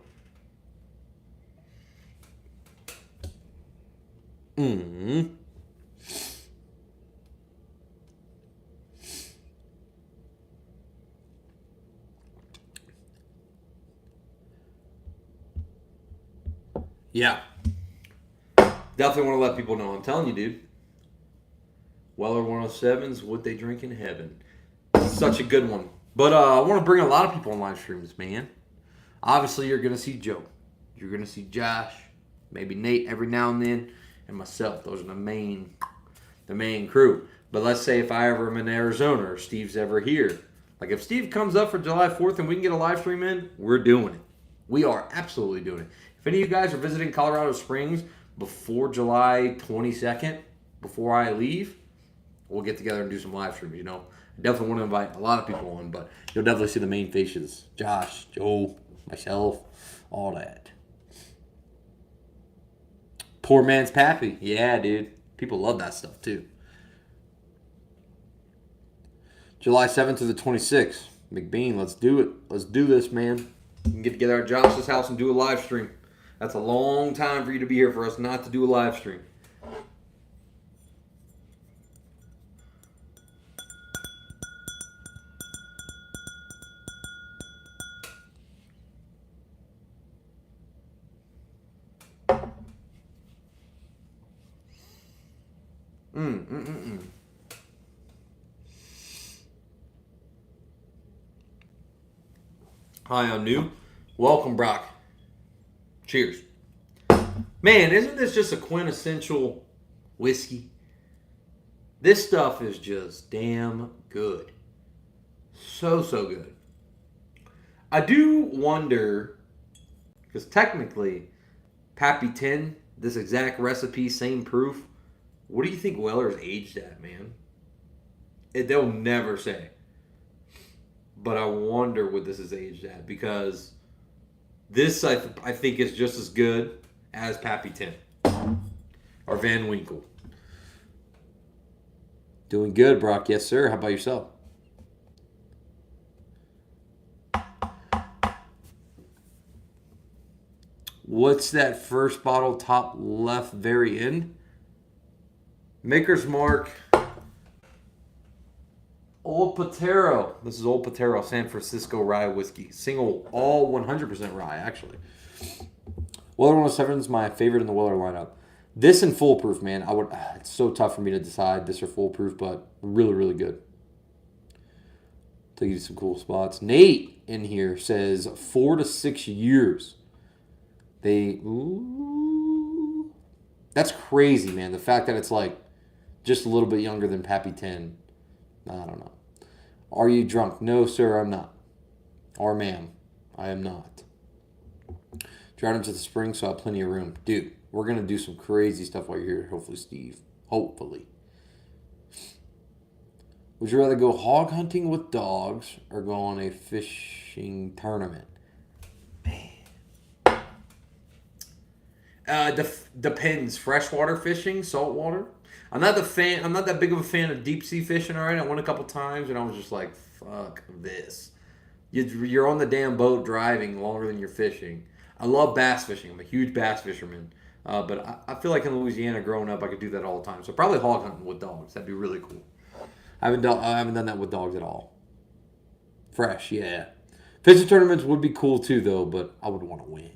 Yeah. Definitely want to let people know. I'm telling you, dude. Weller 107 is what they drink in heaven. Such a good one. But I want to bring a lot of people on live streams, man. Obviously, you're going to see Joe. You're going to see Josh. Maybe Nate every now and then. And myself. Those are the main crew. But let's say if I ever am in Arizona or Steve's ever here. Like if Steve comes up for July 4th and we can get a live stream in, we're doing it. We are absolutely doing it. If any of you guys are visiting Colorado Springs before July 22nd, before I leave, we'll get together and do some live streams, I definitely want to invite a lot of people on, but you'll definitely see the main faces. Josh, Joe, myself, all that. Poor man's Pappy. Yeah, dude. People love that stuff, too. July 7th to the 26th. McBean, let's do it. Let's do this, man. We can get together at Josh's house and do a live stream. That's a long time for you to be here for us not to do a live stream. Hi, I'm new. Welcome, Brock. Cheers. Man, isn't this just a quintessential whiskey? This stuff is just damn good. So good. I do wonder, because technically, Pappy 10, this exact recipe, same proof, what do you think Weller's aged at, man? They'll never say. But I wonder what this is aged at, because this I think is just as good as Pappy 10 or Van Winkle. Doing good, Brock. Yes, sir. How about yourself? What's that first bottle top left very end? Maker's Mark. Old Patero. This is Old Patero San Francisco rye whiskey. Single, all 100% rye, actually. Weller 107 is my favorite in the Weller lineup. This and Foolproof, man. It's so tough for me to decide this or Foolproof, but really, really good. Take you to some cool spots. Nate in here says 4 to 6 years. That's crazy, man. The fact that it's like just a little bit younger than Pappy 10. I don't know. Are you drunk? No, sir, I'm not. Or ma'am, I am not. Drive into the spring, so I have plenty of room. Dude, we're going to do some crazy stuff while you're here. Hopefully, Steve. Hopefully. Would you rather go hog hunting with dogs or go on a fishing tournament? Man. Depends. Freshwater fishing, saltwater. I'm not that big of a fan of deep sea fishing. All right, I went a couple times and I was just like, fuck this. You're on the damn boat driving longer than you're fishing. I love bass fishing. I'm a huge bass fisherman. But I feel like in Louisiana, growing up, I could do that all the time. So probably hog hunting with dogs. That'd be really cool. I haven't done that with dogs at all. Fresh, yeah. Fishing tournaments would be cool too, though. But I would want to win.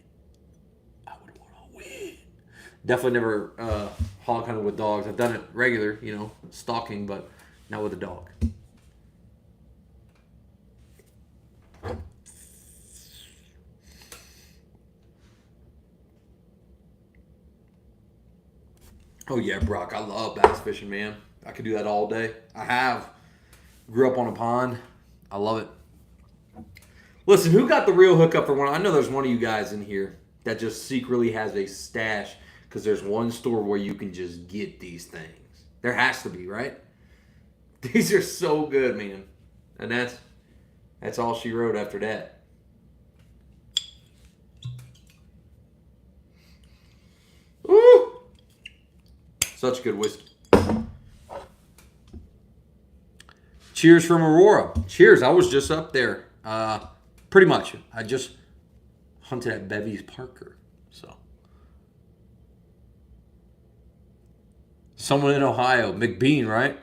Definitely never hog hunted with dogs. I've done it regular, stalking, but not with a dog. Oh, yeah, Brock. I love bass fishing, man. I could do that all day. I have. Grew up on a pond. I love it. Listen, who got the real hookup for one? I know there's one of you guys in here that just secretly has a stash because there's one store where you can just get these things. There has to be, right? These are so good, man. And that's all she wrote after that. Woo! Such good whiskey. Cheers from Aurora. Cheers. I was just up there. Pretty much. I just hunted at Bevy's Parker. So. Someone in Ohio. McBean, right?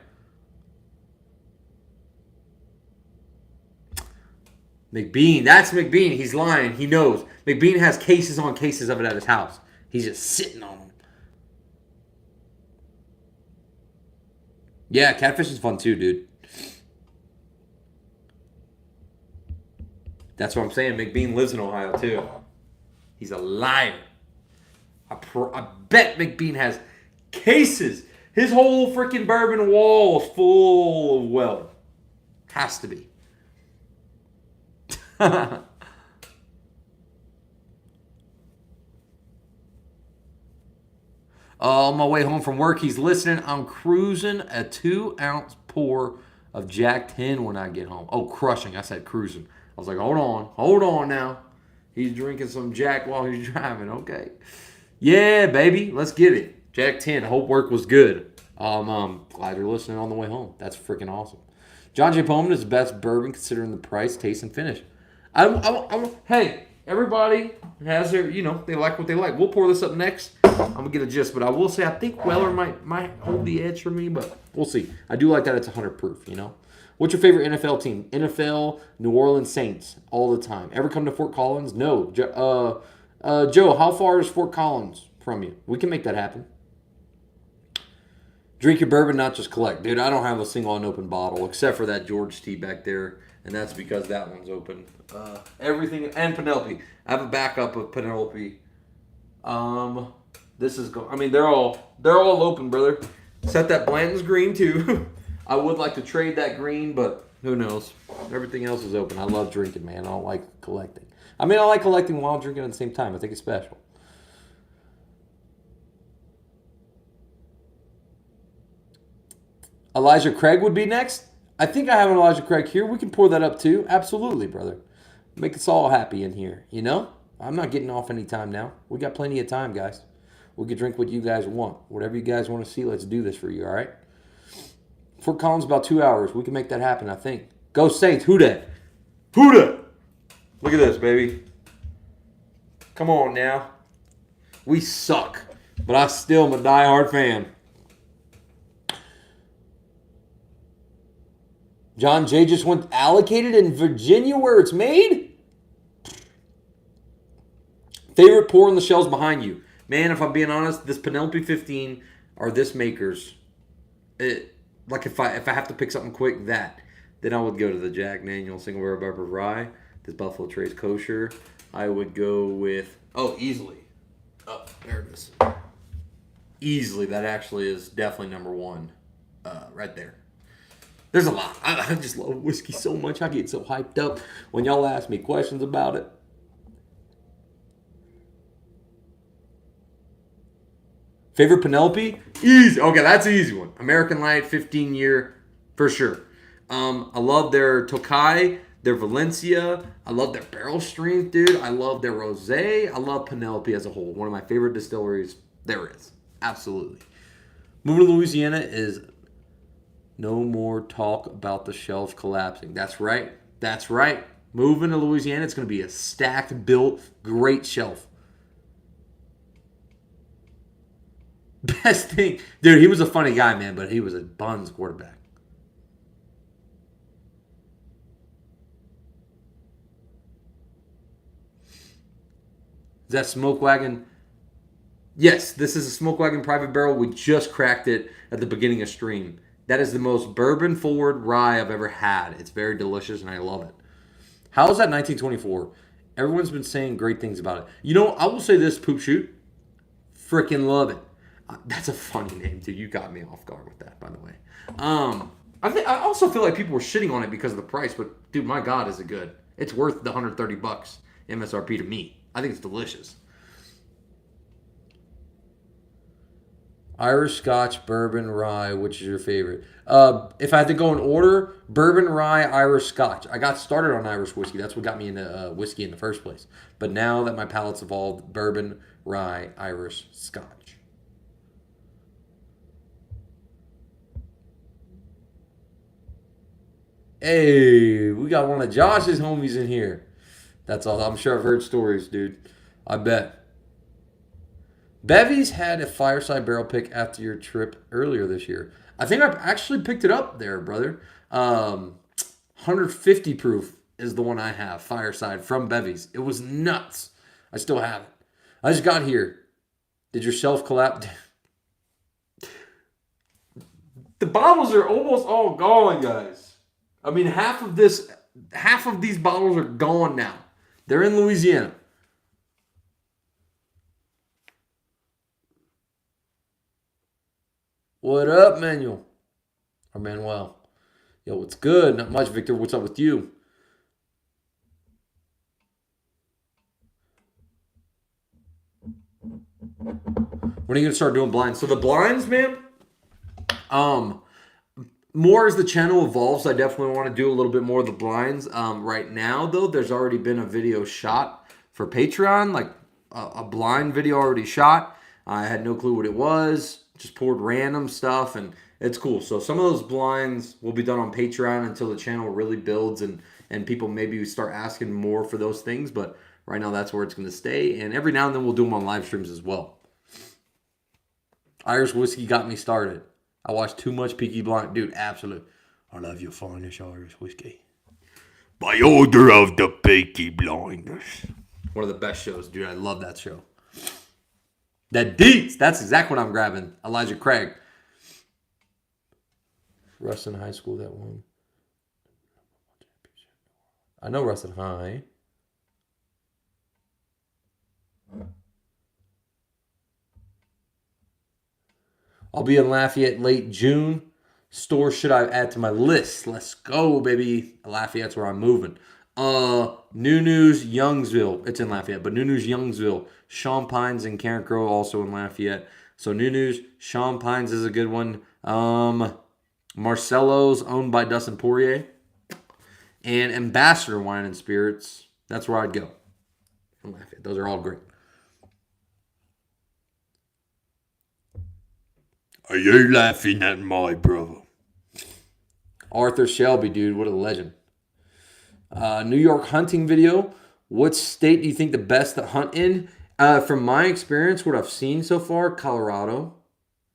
McBean. That's McBean. He's lying. He knows. McBean has cases on cases of it at his house. He's just sitting on them. Yeah, catfish is fun too, dude. That's what I'm saying. McBean lives in Ohio too. He's a liar. I bet McBean has cases. His whole freaking bourbon wall is full of wealth. Has to be. On my way home from work, he's listening. I'm cruising a 2-ounce pour of Jack 10 when I get home. Oh, crushing. I said cruising. I was like, hold on now. He's drinking some Jack while he's driving. Okay. Yeah, baby. Let's get it. Jack 10. Hope work was good. Glad you're listening on the way home. That's freaking awesome. John J. Pullman is the best bourbon considering the price, taste, and finish. Hey, everybody has their, they like what they like. We'll pour this up next. I'm going to get a gist, but I will say I think Weller might hold the edge for me, but we'll see. I do like that it's 100 proof, What's your favorite NFL team? NFL, New Orleans Saints, all the time. Ever come to Fort Collins? No. Joe, how far is Fort Collins from you? We can make that happen. Drink your bourbon, not just collect. Dude, I don't have a single unopened bottle except for that George tea back there, and that's because that one's open. Everything, and Penelope. I have a backup of Penelope. This is they're all open, brother. Except that Blanton's green too. I would like to trade that green, but who knows? Everything else is open. I love drinking, man. I don't like collecting. I like collecting while drinking at the same time. I think it's special. Elijah Craig would be next. I think I have an Elijah Craig here. We can pour that up too. Absolutely, brother. Make us all happy in here, I'm not getting off any time now. We got plenty of time, guys. We can drink what you guys want. Whatever you guys want to see, let's do this for you, all right? Fort Collins about 2 hours. We can make that happen, I think. Go Saints. Who dat? Who dat? Look at this, baby. Come on now. We suck, but I still am a diehard fan. John Jay just went allocated in Virginia where it's made? Favorite pour on the shelves behind you. Man, if I'm being honest, this Penelope 15 or this Makers, like if I have to pick something quick, then I would go to the Jack Daniel Single Barrel Bourbon Rye. This Buffalo Trace Kosher. I would go with easily. Oh, there it is. Easily, that actually is definitely number one, right there. There's a lot. I just love whiskey so much. I get so hyped up when y'all ask me questions about it. Favorite Penelope? Easy. Okay, that's an easy one. American Light, 15-year, for sure. I love their Tokai, their Valencia. I love their barrel strength, dude. I love their rosé. I love Penelope as a whole. One of my favorite distilleries there is. Absolutely. Moving to Louisiana is no more talk about the shelf collapsing. That's right. That's right. Moving to Louisiana, it's going to be a stacked, built, great shelf. Best thing. Dude, he was a funny guy, man, but he was a buns quarterback. Is that Smoke Wagon? Yes, this is a Smoke Wagon Private Barrel. We just cracked it at the beginning of stream. That is the most bourbon-forward rye I've ever had. It's very delicious, and I love it. How is that 1924? Everyone's been saying great things about it. You know, I will say this, Poop Shoot. Freaking love it. That's a funny name, dude. You got me off guard with that, by the way. I also feel like people were shitting on it because of the price, but dude, my God, is it good? It's worth the $130 MSRP to me. I think it's delicious. Irish Scotch, Bourbon, Rye, which is your favorite? If I had to go in order, Bourbon, Rye, Irish Scotch. I got started on Irish whiskey. That's what got me into whiskey in the first place. But now that my palate's evolved, Bourbon, Rye, Irish Scotch. Hey, we got one of Josh's homies in here. That's all. I'm sure I've heard stories, dude. I bet. Bevy's had a fireside barrel pick after your trip earlier this year. I think I actually picked it up there, brother. 150 proof is the one I have, fireside from Bevy's. It was nuts. I still have it. I just got here. Did your shelf collapse? The bottles are almost all gone, guys. I mean, half of these bottles are gone now. They're in Louisiana. What up, Manuel? Or Manuel? Yo, what's good? Not much, Victor. What's up with you? When are you gonna start doing blinds? So the blinds, man. More as the channel evolves, I definitely want to do a little bit more of the blinds. Right now, though, there's already been a video shot for Patreon, like a blind video already shot. I had no clue what it was. Just poured random stuff, and it's cool. So some of those blinds will be done on Patreon until the channel really builds and people maybe start asking more for those things. But right now, that's where it's going to stay. And every now and then, we'll do them on live streams as well. Irish whiskey got me started. I watched too much Peaky Blinders. Dude, absolutely. I love your finest Irish whiskey. By order of the Peaky Blinders. One of the best shows, dude. I love that show. That Deets. That's exactly what I'm grabbing. Elijah Craig. Ruston High School, that one. I know Ruston High. I'll be in Lafayette late June. Store should I add to my list? Let's go, baby. Lafayette's where I'm moving. New News, Youngsville. It's in Lafayette, but New News, Youngsville. Sean Pines and Karen Crow also in Lafayette. So New News, Sean Pines is a good one. Marcello's, owned by Dustin Poirier. And Ambassador Wine and Spirits. That's where I'd go. In Lafayette. Those are all great. Are you laughing at my brother? Arthur Shelby, dude. What a legend. New York hunting video. What state do you think the best to hunt in? From my experience, what I've seen so far, Colorado.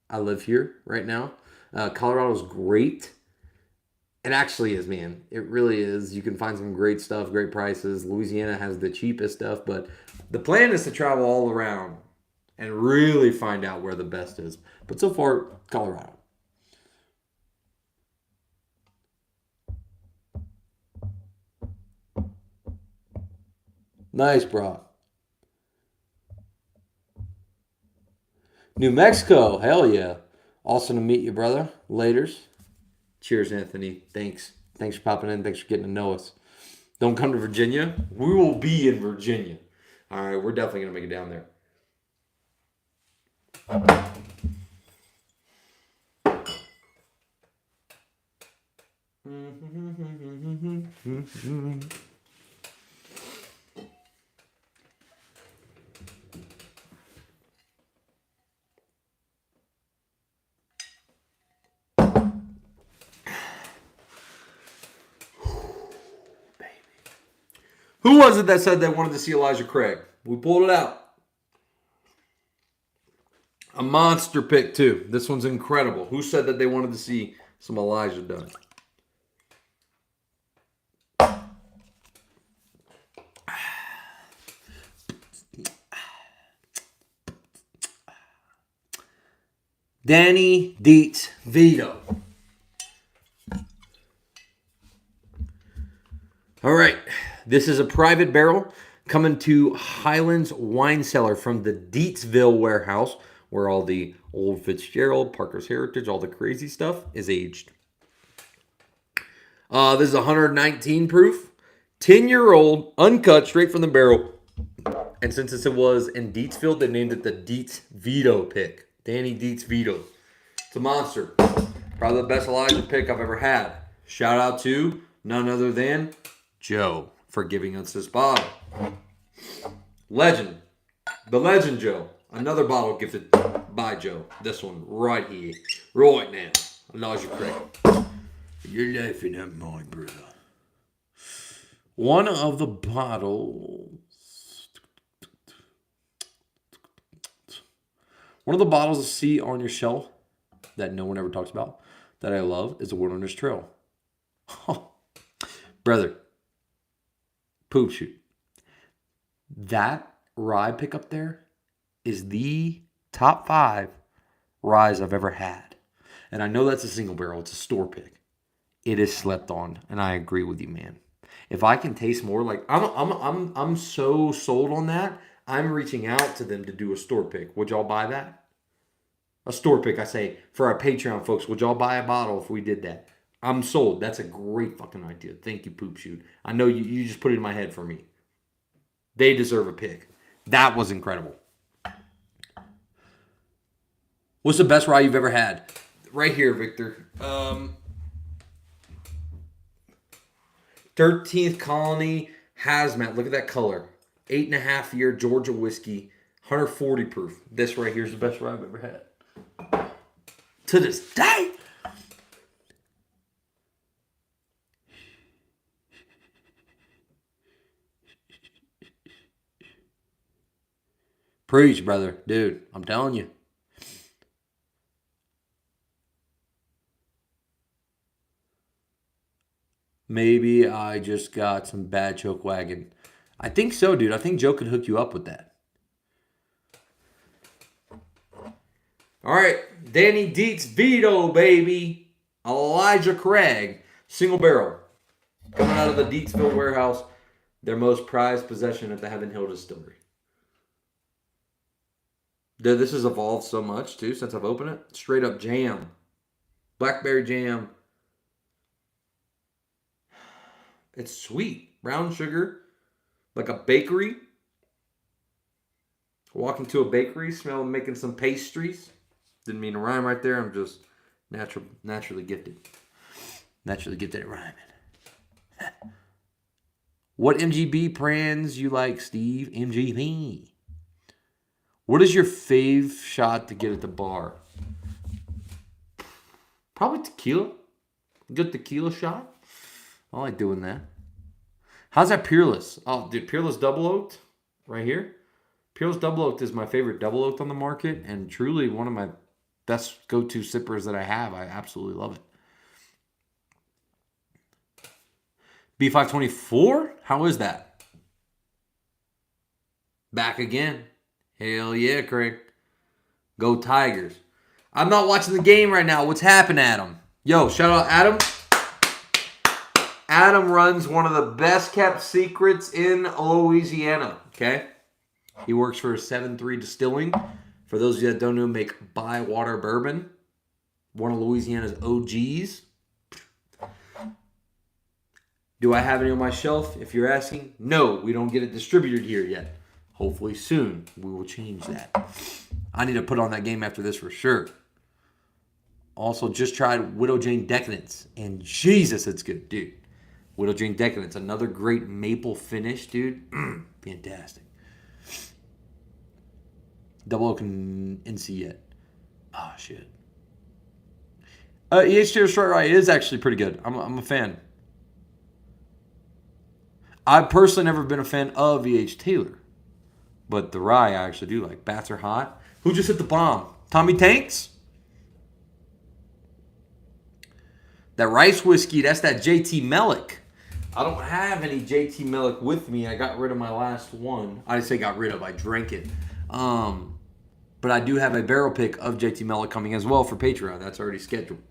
I live here right now. Colorado's great. It actually is, man. It really is. You can find some great stuff, great prices. Louisiana has the cheapest stuff, but the plan is to travel all around. and really find out where the best is. But so far, Colorado. Nice, bro. New Mexico. Hell yeah. Awesome to meet you, brother. Laters. Cheers, Anthony. Thanks. Thanks for popping in. Thanks for getting to know us. Don't come to Virginia. We will be in Virginia. All right, we're definitely going to make it down there. Who was it that said they wanted to see Elijah Craig? We pulled it out. A monster pick, too. This one's incredible. Who said that they wanted to see some Elijah done? Danny Dietz Vito. All right. This is a private barrel coming to Highlands Wine Cellar from the Dietzdville warehouse, where all the Old Fitzgerald, Parker's Heritage, all the crazy stuff is aged. This is 119 proof, 10-year-old, uncut, straight from the barrel. And since it was in Dietzdville, they named it the Dietz Vito pick. Danny Dietz Vito. It's a monster. Probably the best Elijah pick I've ever had. Shout out to none other than Joe for giving us this bottle. Legend. The legend, Joe. Another bottle gifted by Joe. This one right here. Right now. Elijah Craig. You're laughing at my brother. One of the bottles. One of the bottles you see on your shelf that no one ever talks about that I love is the Wilderness Trail. Brother. Poop shoot. That rye pick up there is the top 5 ryes I've ever had. And I know that's a single barrel. It's a store pick. It is slept on, and I agree with you, man. If I can taste more, like I'm so sold on that. I'm reaching out to them to do a store pick. Would y'all buy that? A store pick, I say, for our Patreon folks. Would y'all buy a bottle if we did that? I'm sold. That's a great fucking idea. Thank you, Poop Shoot. I know you just put it in my head for me. They deserve a pick. That was incredible. What's the best rye you've ever had? Right here, Victor. 13th Colony Hazmat. Look at that color. 8.5-year Georgia whiskey. 140 proof. This right here is the best rye I've ever had. To this day. Preach, brother. Dude, I'm telling you. Maybe I just got some bad choke wagon. I think so, dude. I think Joe could hook you up with that. All right. Danny Dietz Vito, baby. Elijah Craig. Single barrel. Coming out of the Dietzdville warehouse. Their most prized possession at the Heaven Hill Distillery. Dude, this has evolved so much, too, since I've opened it. Straight up jam. Blackberry jam. It's sweet. Brown sugar. Like a bakery. Walking to a bakery, smelling, making some pastries. Didn't mean to rhyme right there. I'm just naturally gifted. Naturally gifted at rhyming. What MGB brands you like, Steve? MGB. What is your fave shot to get at the bar? Probably tequila. Good tequila shot. I like doing that. How's that Peerless? Oh, dude, Peerless Double Oaked right here. Peerless Double Oaked is my favorite double oaked on the market and truly one of my best go-to sippers that I have. I absolutely love it. B524? How is that? Back again. Hell yeah, Craig. Go Tigers. I'm not watching the game right now. What's happened, Adam? Yo, shout out Adam. Adam runs one of the best kept secrets in Louisiana. Okay? He works for 7-3 Distilling. For those of you that don't know, make Bywater bourbon. One of Louisiana's OGs. Do I have any on my shelf? If you're asking, no, we don't get it distributed here yet. Hopefully soon we will change that. I need to put on that game after this for sure. Also, just tried Widow Jane Decadence, and Jesus, it's good, dude. Widow Jane Decadence, another great maple finish, dude. Fantastic. Double Oak and NC yet. Oh, shit. EH Straight Right is actually pretty good. I'm a fan. I've personally never been a fan of EH Taylor. But the rye I actually do like. Bats are hot. Who just hit the bomb? Tommy Tanks? That rice whiskey, that's that JT Mellick. I don't have any JT Mellick with me. I got rid of my last one. I didn't say got rid of. I drank it. But I do have a barrel pick of JT Mellick coming as well for Patreon. That's already scheduled.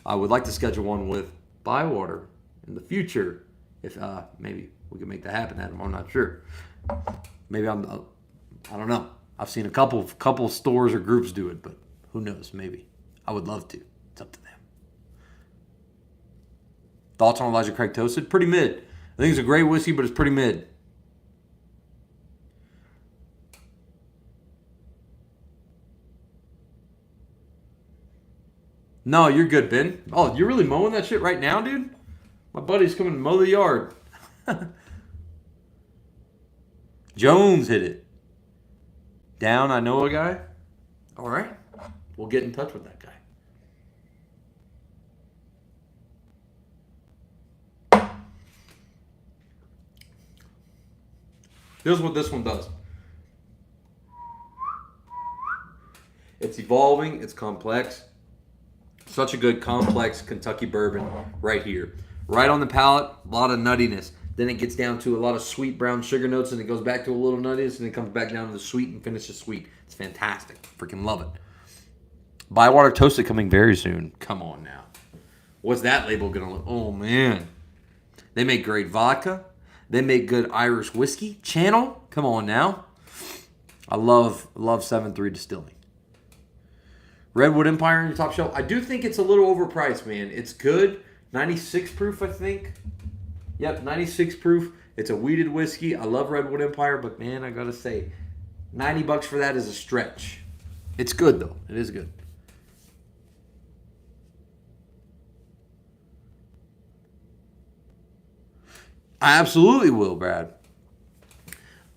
I would like to schedule one with Bywater in the future. If maybe we can make that happen, Adam. I'm not sure. Maybe I don't know. I've seen a couple stores or groups do it, but who knows? Maybe. I would love to. It's up to them. Thoughts on Elijah Craig Toasted? Pretty mid. I think it's a great whiskey, but it's pretty mid. No, you're good, Ben. Oh, you're really mowing that shit right now, dude? My buddy's coming to mow the yard. Jones hit it. Down, I know a guy. All right. We'll get in touch with that guy. Here's what this one does. It's evolving. It's complex. Such a good complex Kentucky bourbon right here. Right on the palate, a lot of nuttiness. Then it gets down to a lot of sweet brown sugar notes, and it goes back to a little nuttiness, and it comes back down to the sweet and finishes sweet. It's fantastic. Freaking love it. Bywater Toasted coming very soon. Come on now. What's that label going to look? Oh, man. They make great vodka. They make good Irish whiskey. Channel. Come on now. I love 7-3 Distilling. Redwood Empire on your top shelf. I do think it's a little overpriced, man. It's good. 96 proof, I think. Yep, 96 proof. It's a wheated whiskey. I love Redwood Empire, but man, I gotta say, $90 for that is a stretch. It's good though. It is good. I absolutely will, Brad.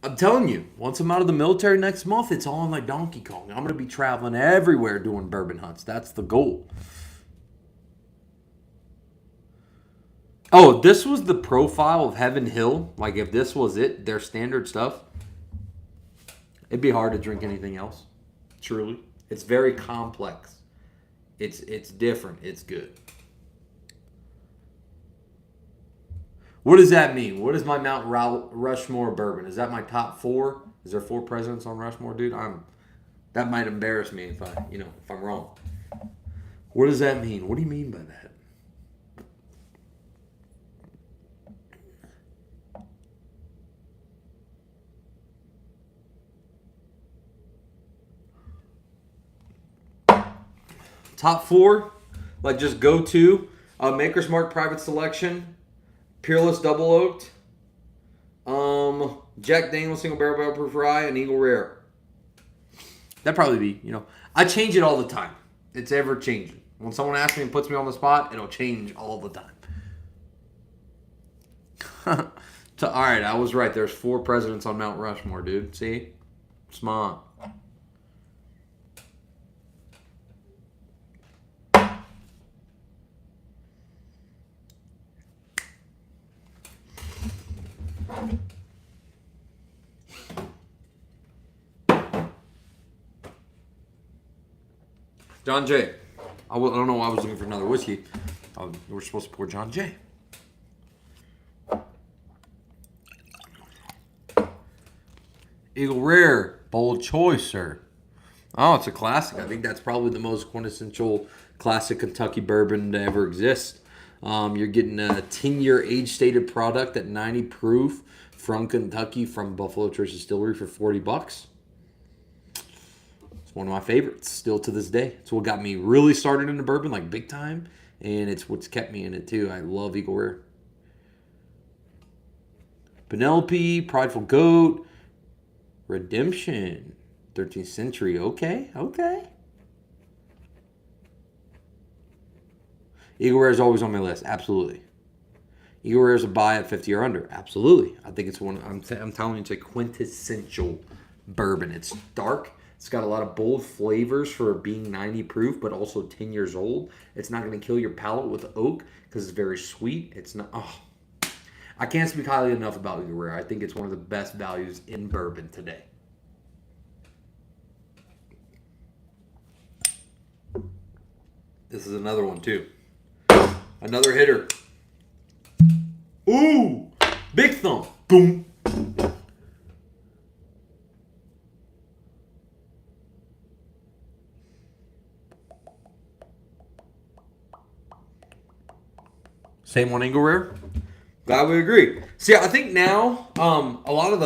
I'm telling you, once I'm out of the military next month, it's all like Donkey Kong. I'm going to be traveling everywhere doing bourbon hunts. That's the goal. Oh, this was the profile of Heaven Hill. Like, if this was it, their standard stuff, it'd be hard to drink anything else. Truly. It's very complex. It's different. It's good. What does that mean? What is my Mount Rushmore bourbon? Is that my top 4? Is there 4 presidents on Rushmore, dude? That might embarrass me if I'm wrong. What does that mean? What do you mean by that? Top 4, like just go to Maker's Mark Private Selection, Peerless Double Oaked, Jack Daniel's Single Barrel Proof Rye, and Eagle Rare. That'd probably be, I change it all the time. It's ever changing. When someone asks me and puts me on the spot, it'll change all the time. All right, I was right. There's 4 presidents on Mount Rushmore, dude. See? Smart. John Jay. I don't know why I was looking for another whiskey. We're supposed to pour John Jay. Eagle Rare. Bold choice, sir. Oh, it's a classic. I think that's probably the most quintessential classic Kentucky bourbon to ever exist. You're getting a 10-year age-stated product at 90 proof from Kentucky from Buffalo Trace Distillery for $40. It's one of my favorites still to this day. It's what got me really started into bourbon, like big time, and it's what's kept me in it too. I love Eagle Rare. Penelope, Prideful Goat, Redemption, 13th Century. Okay. Eagle Rare is always on my list. Absolutely. Eagle Rare is a buy at 50 or under. Absolutely. I think it's one. I'm telling you, it's a quintessential bourbon. It's dark. It's got a lot of bold flavors for being 90 proof, but also 10 years old. It's not going to kill your palate with oak because it's very sweet. It's not. Oh, I can't speak highly enough about Eagle Rare. I think it's one of the best values in bourbon today. This is another one too. Another hitter. Ooh! Big thump. Boom. Same one, Eagle Rare. Glad we agree. See, I think now, a lot of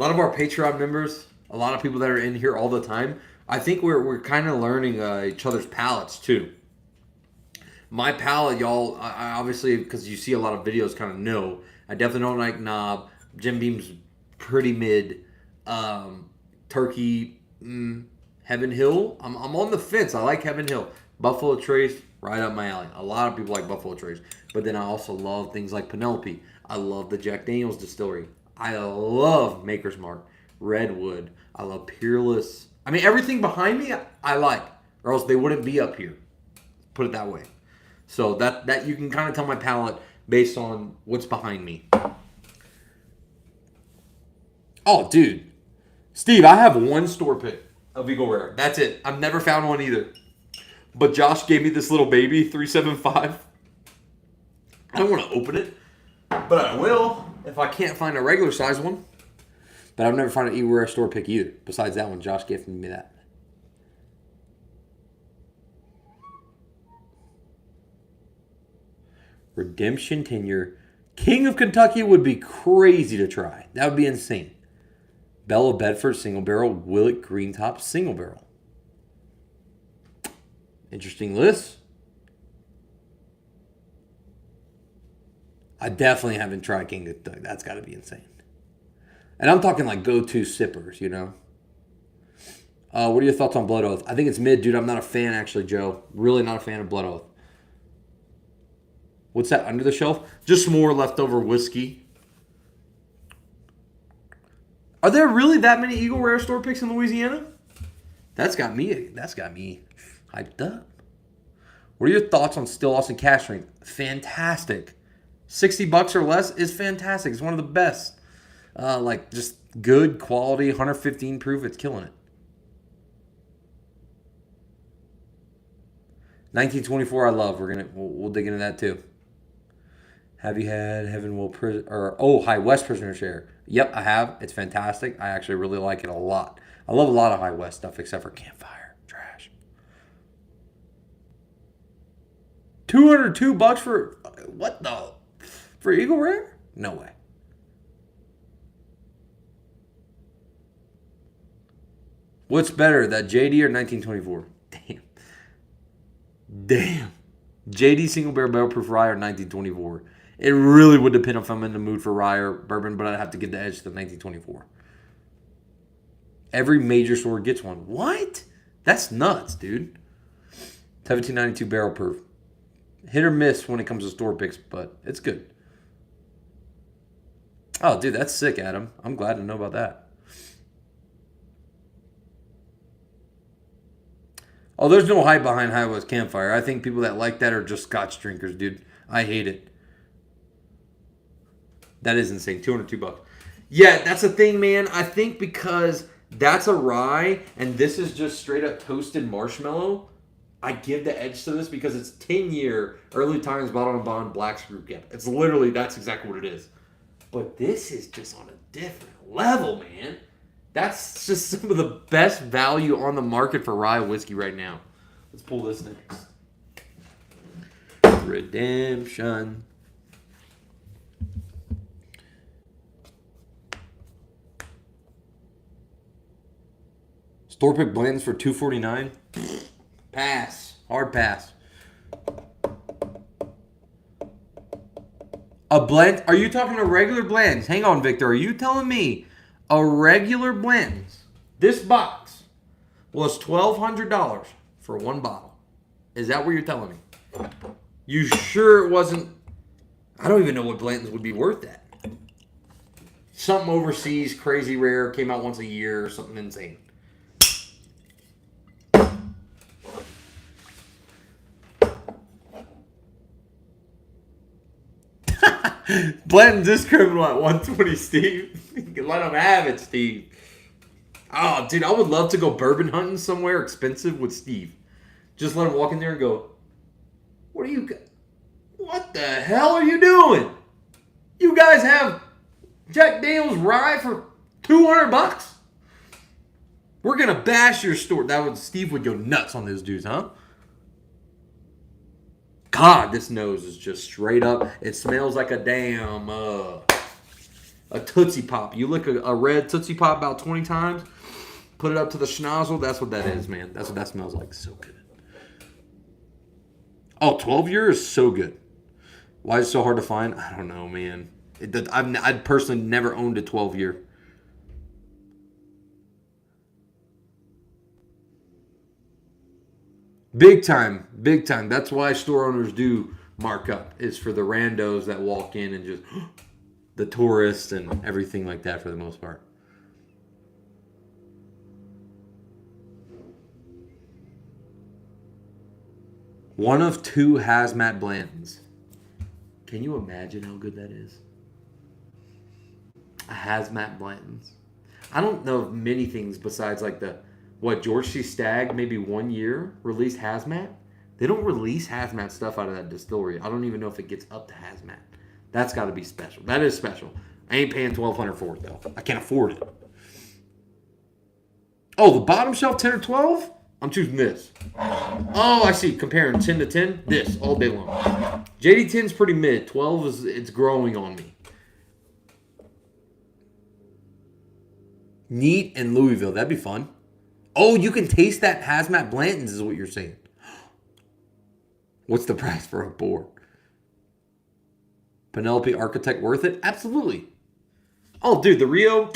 our Patreon members, a lot of people that are in here all the time, I think we're kind of learning each other's palates too. My palate, y'all, I obviously, because you see a lot of videos, kind of know. I definitely don't like Knob. Jim Beam's pretty mid. Turkey, Heaven Hill. I'm on the fence. I like Heaven Hill. Buffalo Trace, right up my alley. A lot of people like Buffalo Trace. But then I also love things like Penelope. I love the Jack Daniels distillery. I love Maker's Mark, Redwood. I love Peerless. I mean, everything behind me I like, or else they wouldn't be up here. Put it that way. So that you can kind of tell my palate based on what's behind me. Oh, dude. Steve, I have one store pick of Eagle Rare. That's it. I've never found one either. But Josh gave me this little baby, 375. I don't want to open it, but I will if I can't find a regular size one. But I've never found an Eagle Rare store pick either. Besides that one, Josh gifted me that. Redemption tenure. King of Kentucky would be crazy to try. That would be insane. Bella Bedford single barrel. Willet Green Top single barrel. Interesting list. I definitely haven't tried King of Kentucky. That's got to be insane. And I'm talking like go-to sippers, you know. What are your thoughts on Blood Oath? I think it's mid, dude. I'm not a fan, actually, Joe. Really not a fan of Blood Oath. What's that under the shelf? Just more leftover whiskey. Are there really that many Eagle Rare store picks in Louisiana? That's got me hyped up. What are your thoughts on Still Austin Cask Strength? Fantastic. $60 or less is fantastic. It's one of the best. Like just good quality, 115 proof. It's killing it. 1924, I love. We'll dig into that too. Have you had High West Prisoner Share? Yep, I have. It's fantastic. I actually really like it a lot. I love a lot of High West stuff except for Campfire. Trash. $202 for what the? For Eagle Rare? No way. What's better, that JD or 1924? Damn. JD Single Barrel Proof Rye or 1924? It really would depend if I'm in the mood for rye or bourbon, but I'd have to get the edge to the 1924. Every major store gets one. What? That's nuts, dude. 1792 barrel proof. Hit or miss when it comes to store picks, but it's good. Oh, dude, that's sick, Adam. I'm glad to know about that. Oh, there's no hype behind High West Campfire. I think people that like that are just Scotch drinkers, dude. I hate it. That is insane. $202. Yeah, that's the thing, man. I think because that's a rye and this is just straight up toasted marshmallow, I give the edge to this because it's 10-year early times bottle and bond black screw cap. It's literally, that's exactly what it is. But this is just on a different level, man. That's just some of the best value on the market for rye whiskey right now. Let's pull this next. Redemption. Store pick blends for $2.49. Pass. Hard pass. A blend? Are you talking a regular blends? Hang on, Victor. Are you telling me a regular blends? This box was $1,200 for one bottle. Is that what you're telling me? You sure it wasn't? I don't even know what Blanton's would be worth that. Something overseas, crazy rare, came out once a year or something insane. Blanton's this criminal at 120, Steve. Let him have it, Steve. Oh, dude, I would love to go bourbon hunting somewhere expensive with Steve. Just let him walk in there and go, what the hell are you doing? You guys have Jack Daniel's rye for $200? We're going to bash your store. Steve would go nuts on those dudes, huh? God, this nose is just straight up. It smells like a damn a Tootsie Pop. You lick a red Tootsie Pop about 20 times, put it up to the schnozzle. That's what that is, man. That's what that smells like. So good. Oh, 12 years? So good. Why is it so hard to find? I don't know, man. I've personally never owned a 12-year. Big time, big time. That's why store owners do mark up, is for the randos that walk in and just, the tourists and everything like that for the most part. One of two hazmat blends. Can you imagine how good that is? A hazmat blends. I don't know of many things besides like George C. Stagg, maybe 1 year, released hazmat. They don't release hazmat stuff out of that distillery. I don't even know if it gets up to hazmat. That's got to be special. That is special. I ain't paying $1,200 for it, though. I can't afford it. Oh, the bottom shelf 10 or 12? I'm choosing this. Oh, I see. Comparing 10 to 10. This, all day long. JD 10's pretty mid. 12 it's growing on me. Neat and Louisville. That'd be fun. Oh, you can taste that hazmat Blanton's is what you're saying. What's the price for a board? Penelope Architect worth it? Absolutely. Oh, dude, the Rio,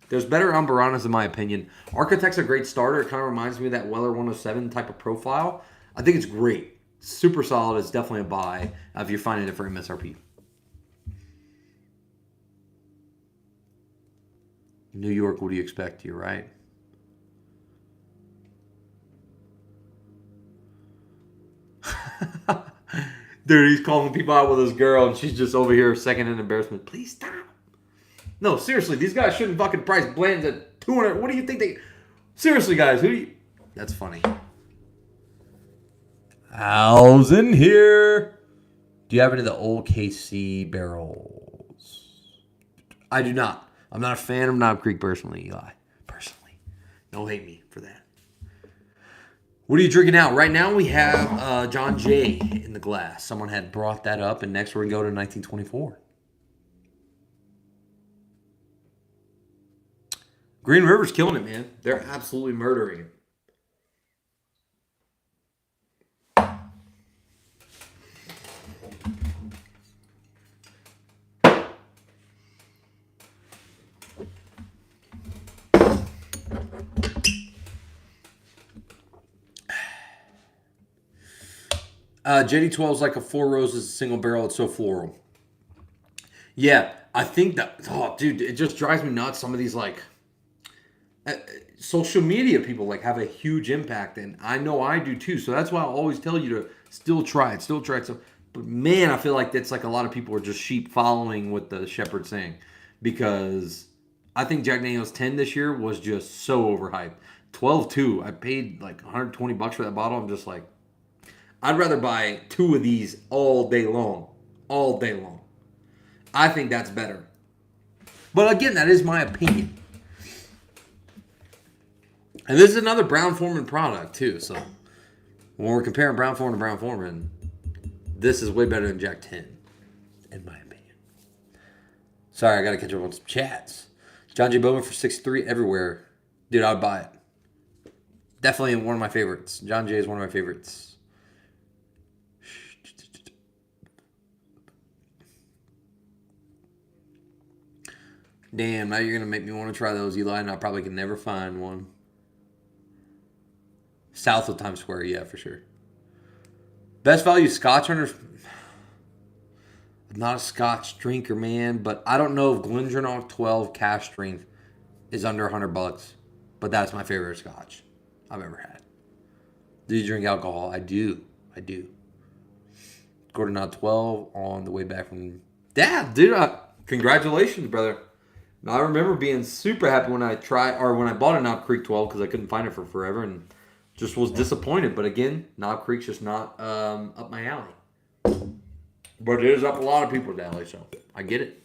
there's better Ambaranas in my opinion. Architect's a great starter. It kind of reminds me of that Weller 107 type of profile. I think it's great. Super solid. It's definitely a buy if you're finding it for MSRP. New York, what do you expect? You're right. Dude, he's calling people out with his girl, and she's just over here second in embarrassment. Please stop. No, seriously, these guys shouldn't fucking price blends at 200. What do you think they... Seriously, guys, who do you... That's funny. How's in here? Do you have any of the old KC barrels? I do not. I'm not a fan of Knob Creek personally, Eli. Personally. Don't hate me for that. What are you drinking out? Right now we have John Jay in the glass. Someone had brought that up, and next we're going to go to 1924. Green River's killing it, man. They're absolutely murdering it. JD12 is like a Four Roses single barrel. It's so floral. Yeah, I think that... Oh, dude, it just drives me nuts. Some of these, like... social media people, like, have a huge impact. And I know I do, too. So that's why I always tell you to still try it. Still try it. So, but, man, I feel like that's like a lot of people are just sheep following what the shepherd's saying. Because I think Jack Daniel's 10 this year was just so overhyped. 12-2. I paid, like, $120 for that bottle. I'm just like... I'd rather buy 2 of these all day long. All day long. I think that's better. But again, that is my opinion. And this is another Brown Forman product, too. So when we're comparing Brown Forman to Brown Forman, this is way better than Jack 10, in my opinion. Sorry, I got to catch up on some chats. John J. Bowman for 6'3" everywhere. Dude, I would buy it. Definitely one of my favorites. John Jay is one of my favorites. Damn, now you're going to make me want to try those, Eli, and I probably can never find one. South of Times Square, yeah, for sure. Best value Scotch runners. I'm not a Scotch drinker, man, but I don't know if Glendronach 12 cash strength is under $100, but that's my favorite Scotch I've ever had. Do you drink alcohol? I do. Gordon 12 on the way back from... Dad, dude, congratulations, brother. I remember being super happy when I bought a Knob Creek 12 because I couldn't find it for forever and just was disappointed. But again, Knob Creek's just not up my alley. But it is up a lot of people's alley, so I get it.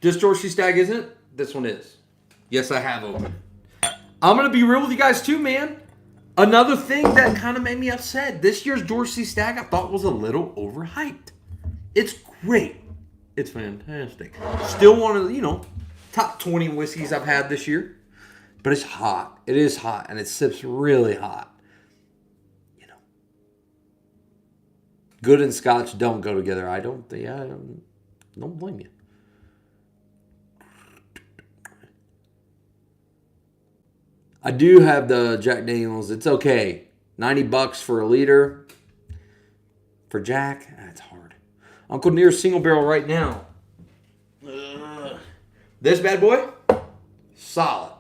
This George C. Stagg isn't. This one is. Yes, I have opened. I'm gonna be real with you guys too, man. Another thing that kind of made me upset. This year's George C. Stagg I thought was a little overhyped. It's great. It's fantastic. Still one of the, top 20 whiskeys I've had this year. But it's hot. It is hot, and it sips really hot. Good and Scotch don't go together. I don't blame you. I do have the Jack Daniels. It's okay. $90 for a liter. For Jack, that's hard. Uncle Near single barrel right now. This bad boy, solid.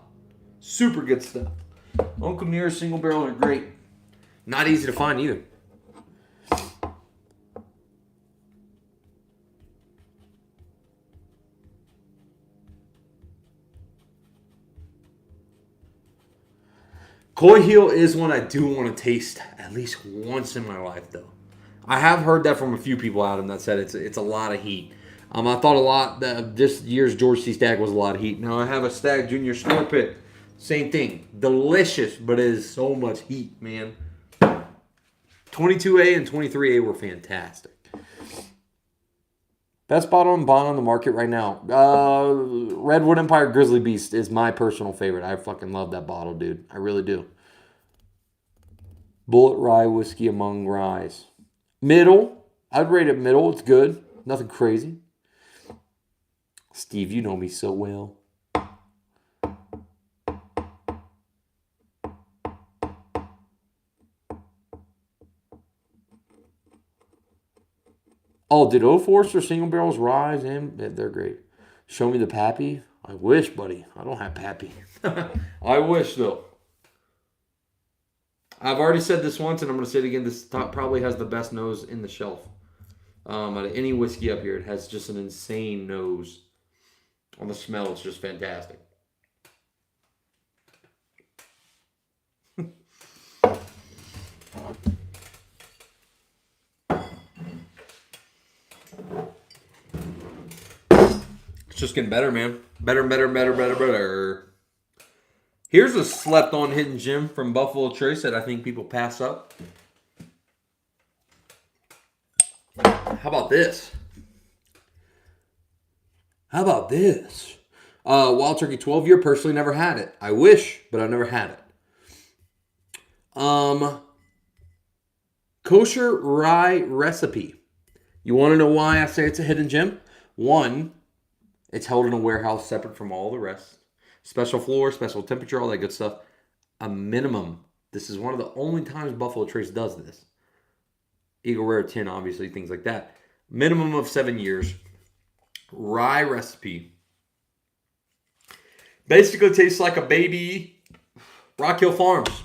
Super good stuff. Uncle Near single barrel are great. Not easy to find either. Coy Heel is one I do want to taste at least once in my life, though. I have heard that from a few people, Adam, that said it's a lot of heat. I thought a lot that this year's George C. Stagg was a lot of heat. Now I have a Stagg Junior Store Pick. Same thing. Delicious, but it is so much heat, man. 22A and 23A were fantastic. Best bottle and bond on the market right now. Redwood Empire Grizzly Beast is my personal favorite. I fucking love that bottle, dude. I really do. Bullet Rye Whiskey Among Ryes. Middle. I'd rate it middle. It's good. Nothing crazy. Steve, you know me so well. Oh, did Old Forester single barrels rise? And they're great. Show me the Pappy. I wish, buddy. I don't have Pappy. I wish, though. I've already said this once, and I'm going to say it again. This probably has the best nose in the shelf. Out of any whiskey up here, it has just an insane nose. On the smell, it's just fantastic. It's just getting better, man. Better. Here's a slept-on hidden gem from Buffalo Trace that I think people pass up. How about this? Wild Turkey 12-year. Personally never had it. I wish, but I've never had it. Kosher Rye Recipe. You want to know why I say it's a hidden gem? One, it's held in a warehouse separate from all the rest. Special floor, special temperature, all that good stuff. A minimum. This is one of the only times Buffalo Trace does this. Eagle Rare 10, obviously, things like that. Minimum of 7 years. Rye recipe. Basically tastes like a baby Rock Hill Farms.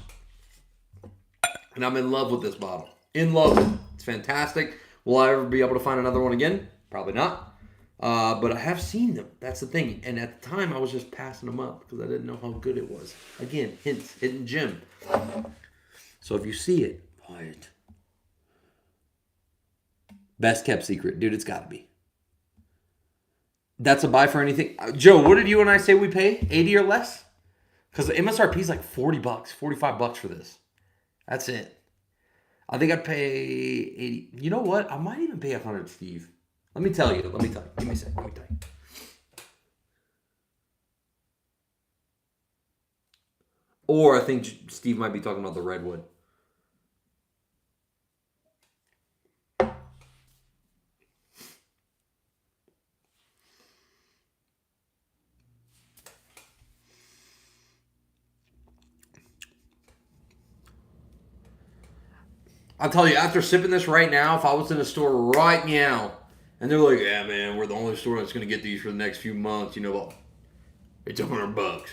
And I'm in love with this bottle. In love with it. It's fantastic. Will I ever be able to find another one again? Probably not. But I have seen them. That's the thing. And at the time, I was just passing them up because I didn't know how good it was. Again, hints, hidden gem. So if you see it, buy it. Best kept secret. Dude, it's got to be. That's a buy for anything. Joe, what did you and I say we pay? 80 or less? Because the MSRP is like $40, $45 for this. That's it. I think I'd pay 80. You know what? I might even pay 100, Steve. Let me tell you. Give me a second. Let me tell you. Or I think Steve might be talking about the Redwood. I'll tell you, after sipping this right now, if I was in a store right now, and they're like, yeah, man, we're the only store that's going to get these for the next few months, you know what? It's $100.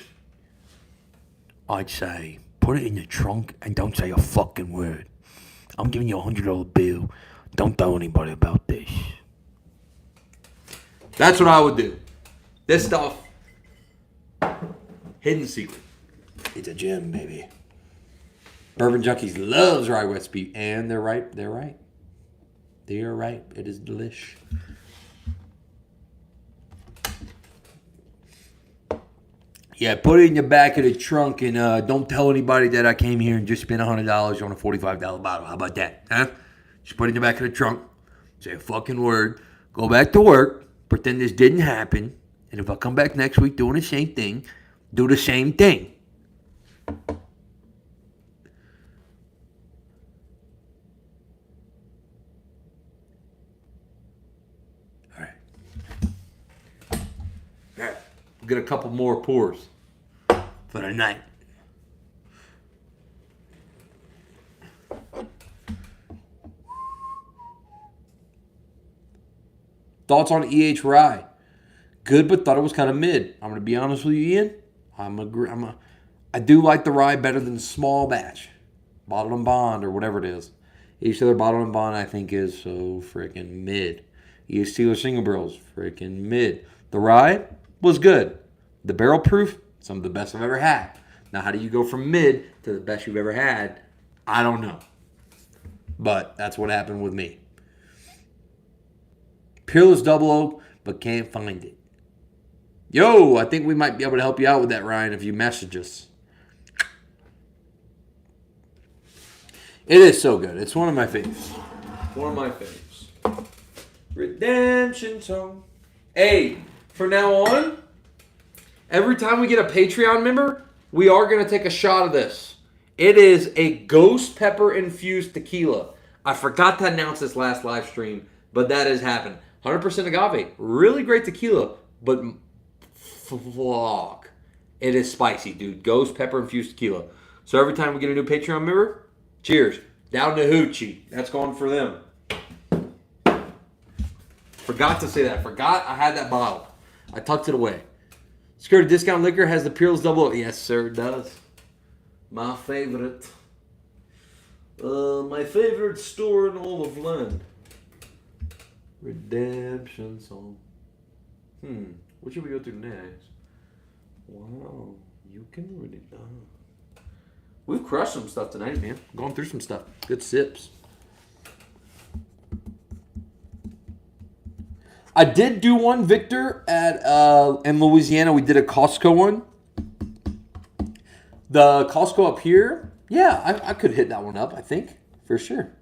I'd say put it in your trunk and don't say a fucking word. I'm giving you $100 bill. Don't tell anybody about this. That's what I would do. This stuff, hidden secret. It's a gem, baby. Bourbon Junkies loves rye recipe, and they're right. They're right. They are right. It is delish. Yeah, put it in your back of the trunk and don't tell anybody that I came here and just spent $100 on a $45 bottle. How about that, huh? Just put it in the back of the trunk. Say a fucking word. Go back to work. Pretend this didn't happen. And if I come back next week doing the same thing, do the same thing. All right. We'll get a couple more pours For the night. Thoughts on EH Rye? Good, but thought it was kind of mid. I'm going to be honest with you, Ian. I do like the rye better than the small batch. Bottled and Bond or whatever it is. Each other Bottled and Bond I think is so freaking mid. EH Steeler Single Barrels, freaking mid. The rye was good. The barrel proof, some of the best I've ever had. Now, how do you go from mid to the best you've ever had? I don't know. But that's what happened with me. Peerless Double Oak, but can't find it. Yo, I think we might be able to help you out with that, Ryan, if you message us. It is so good. It's one of my faves. One of my faves. Redemption Song. Hey, from now on, every time we get a Patreon member, we are going to take a shot of this. It is a ghost pepper infused tequila. I forgot to announce this last live stream, but that has happened. 100% agave. Really great tequila, but fuck. It is spicy, dude. Ghost pepper infused tequila. So every time we get a new Patreon member, cheers. Down to Hoochie. That's going for them. Forgot to say that. Forgot I had that bottle. I tucked it away. Security Discount Liquor has the Peerless Double Oak. Yes, sir, it does. My favorite. My favorite store in all of land. Redemption Song. What should we go through next? Wow, you can really. We've crushed some stuff tonight, man. Going through some stuff. Good sips. I did do one, Victor, at in Louisiana. We did a Costco one. The Costco up here, yeah, I could hit that one up, I think, for sure.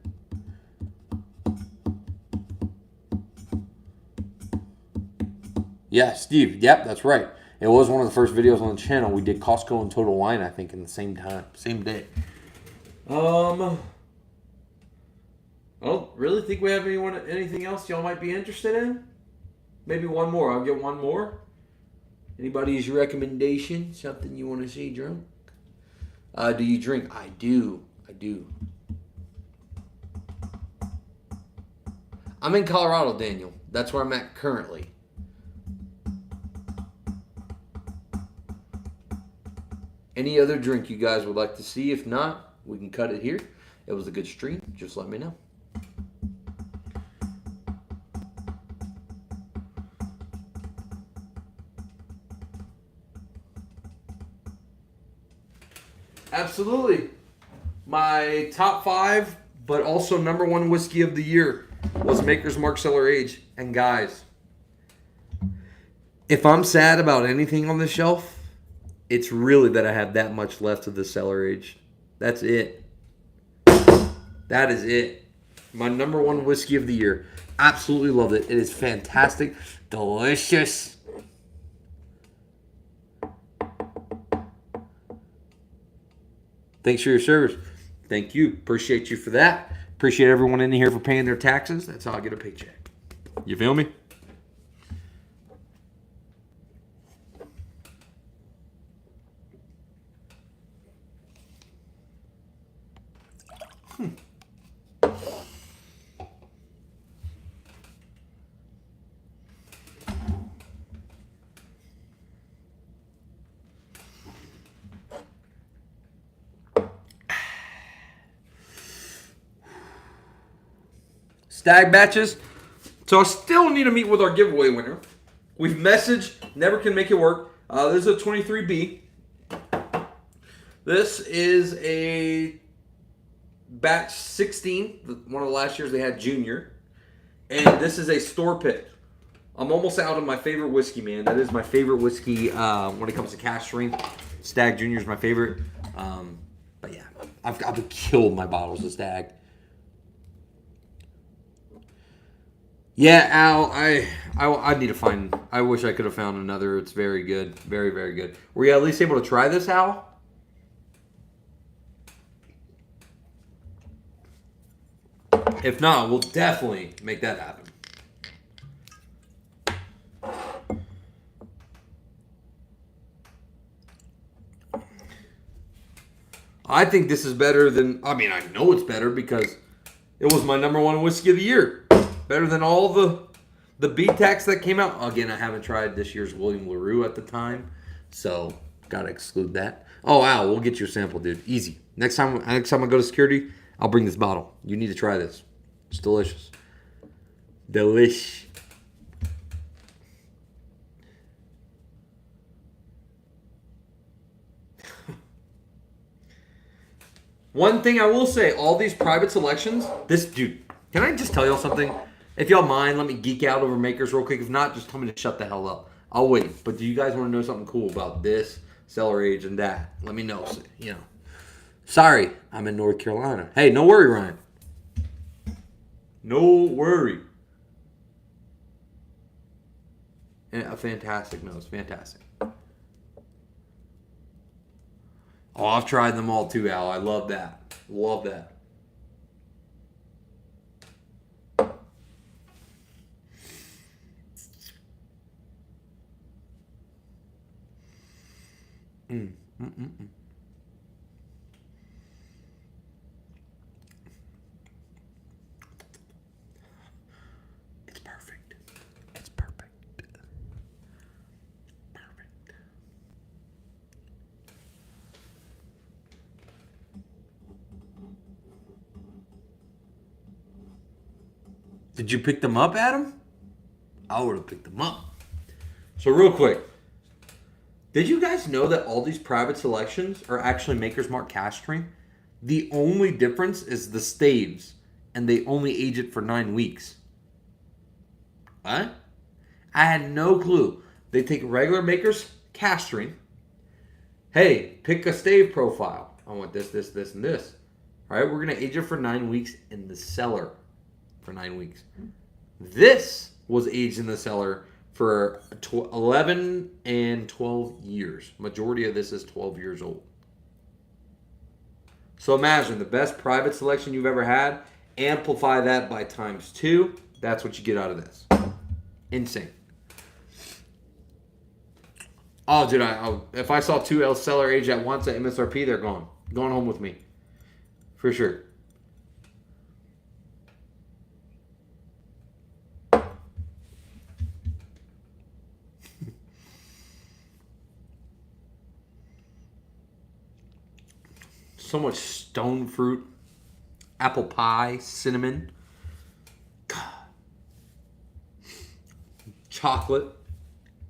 Yeah, Steve. Yep, that's right. It was one of the first videos on the channel. We did Costco and Total Wine, I think, in the same time, same day. I don't really think we have anything else y'all might be interested in. Maybe one more. I'll get one more. Anybody's recommendation? Something you want to see drunk? Do you drink? I do. I'm in Colorado, Daniel. That's where I'm at currently. Any other drink you guys would like to see? If not, we can cut it here. It was a good stream. Just let me know. Absolutely. My top 5, but also number 1 whiskey of the year was Maker's Mark Cellar Age. And guys, If I'm sad about anything on the shelf, it's really that I have that much left of the cellar aged. That's it. That is it. My number one whiskey of the year. Absolutely loved it. It is fantastic. Delicious. Thanks for your service. Thank you. Appreciate you for that. Appreciate everyone in here for paying their taxes. That's how I get a paycheck. You feel me? Stag batches. So I still need to meet with our giveaway winner. We've messaged, never can make it work. This is a 23B. This is a batch 16. One of the last years they had junior. And this is a store pick. I'm almost out of my favorite whiskey, man. That is my favorite whiskey when it comes to cask strength. Stag Junior is my favorite. But yeah, I've killed my bottles of Stag. Yeah, Al, I need to find. I wish I could have found another. It's very good, very very good. Were you at least able to try this, Al? If not, we'll definitely make that happen. I think this is better than. I mean, I know it's better because it was my number one whiskey of the year. Better than all the BTACs that came out. Again, I haven't tried this year's William LaRue at the time, so gotta exclude that. Oh, Al, we'll get you a sample, dude. Easy. Next time I go to security, I'll bring this bottle. You need to try this. It's delicious. Delish. One thing I will say, all these private selections, this dude, can I just tell y'all something? If y'all mind, let me geek out over makers real quick. If not, just tell me to shut the hell up. I'll wait. But do you guys want to know something cool about this, cellar age, and that? Let me know. So, you know. Sorry, I'm in North Carolina. Hey, no worry, Ryan. No worry. And a fantastic nose. Fantastic. Oh, I've tried them all too, Al. I love that. Love that. It's perfect. It's perfect. Perfect. Did you pick them up, Adam? I would have picked them up. So real quick. Did you guys know that all these private selections are actually Maker's Mark cask strength? The only difference is the staves, and they only age it for 9 weeks. What? I had no clue. They take regular Maker's cask strength. Hey, pick a stave profile. I want this, this, this, and this. All right, we're going to age it for 9 weeks in the cellar for 9 weeks. This was aged in the cellar for 11 and 12 years. Majority of this is 12 years old. So imagine the best private selection you've ever had. Amplify that by times 2. That's what you get out of this. Insane. Oh, dude, if I saw 2 L cellar age at once at MSRP, they're gone. Going home with me. For sure. So much stone fruit, apple pie, cinnamon, God. Chocolate,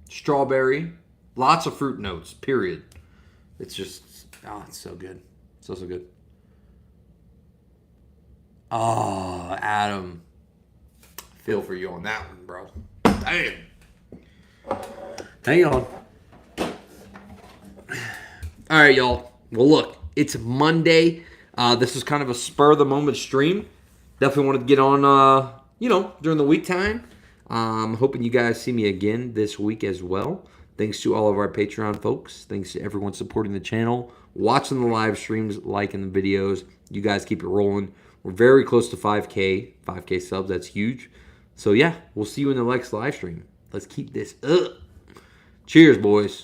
strawberry, lots of fruit notes, period. It's just, oh, it's so good. So good. Oh, Adam. Feel for you on that one, bro. Damn. Hang on. All right, y'all. Well, look, it's Monday. This is kind of a spur of the moment stream. Definitely wanted to get on, during the week time. Hoping you guys see me again this week as well. Thanks to all of our Patreon folks. Thanks to everyone supporting the channel, watching the live streams, liking the videos. You guys keep it rolling. We're very close to 5K subs. That's huge. So, yeah, we'll see you in the next live stream. Let's keep this up. Cheers, boys.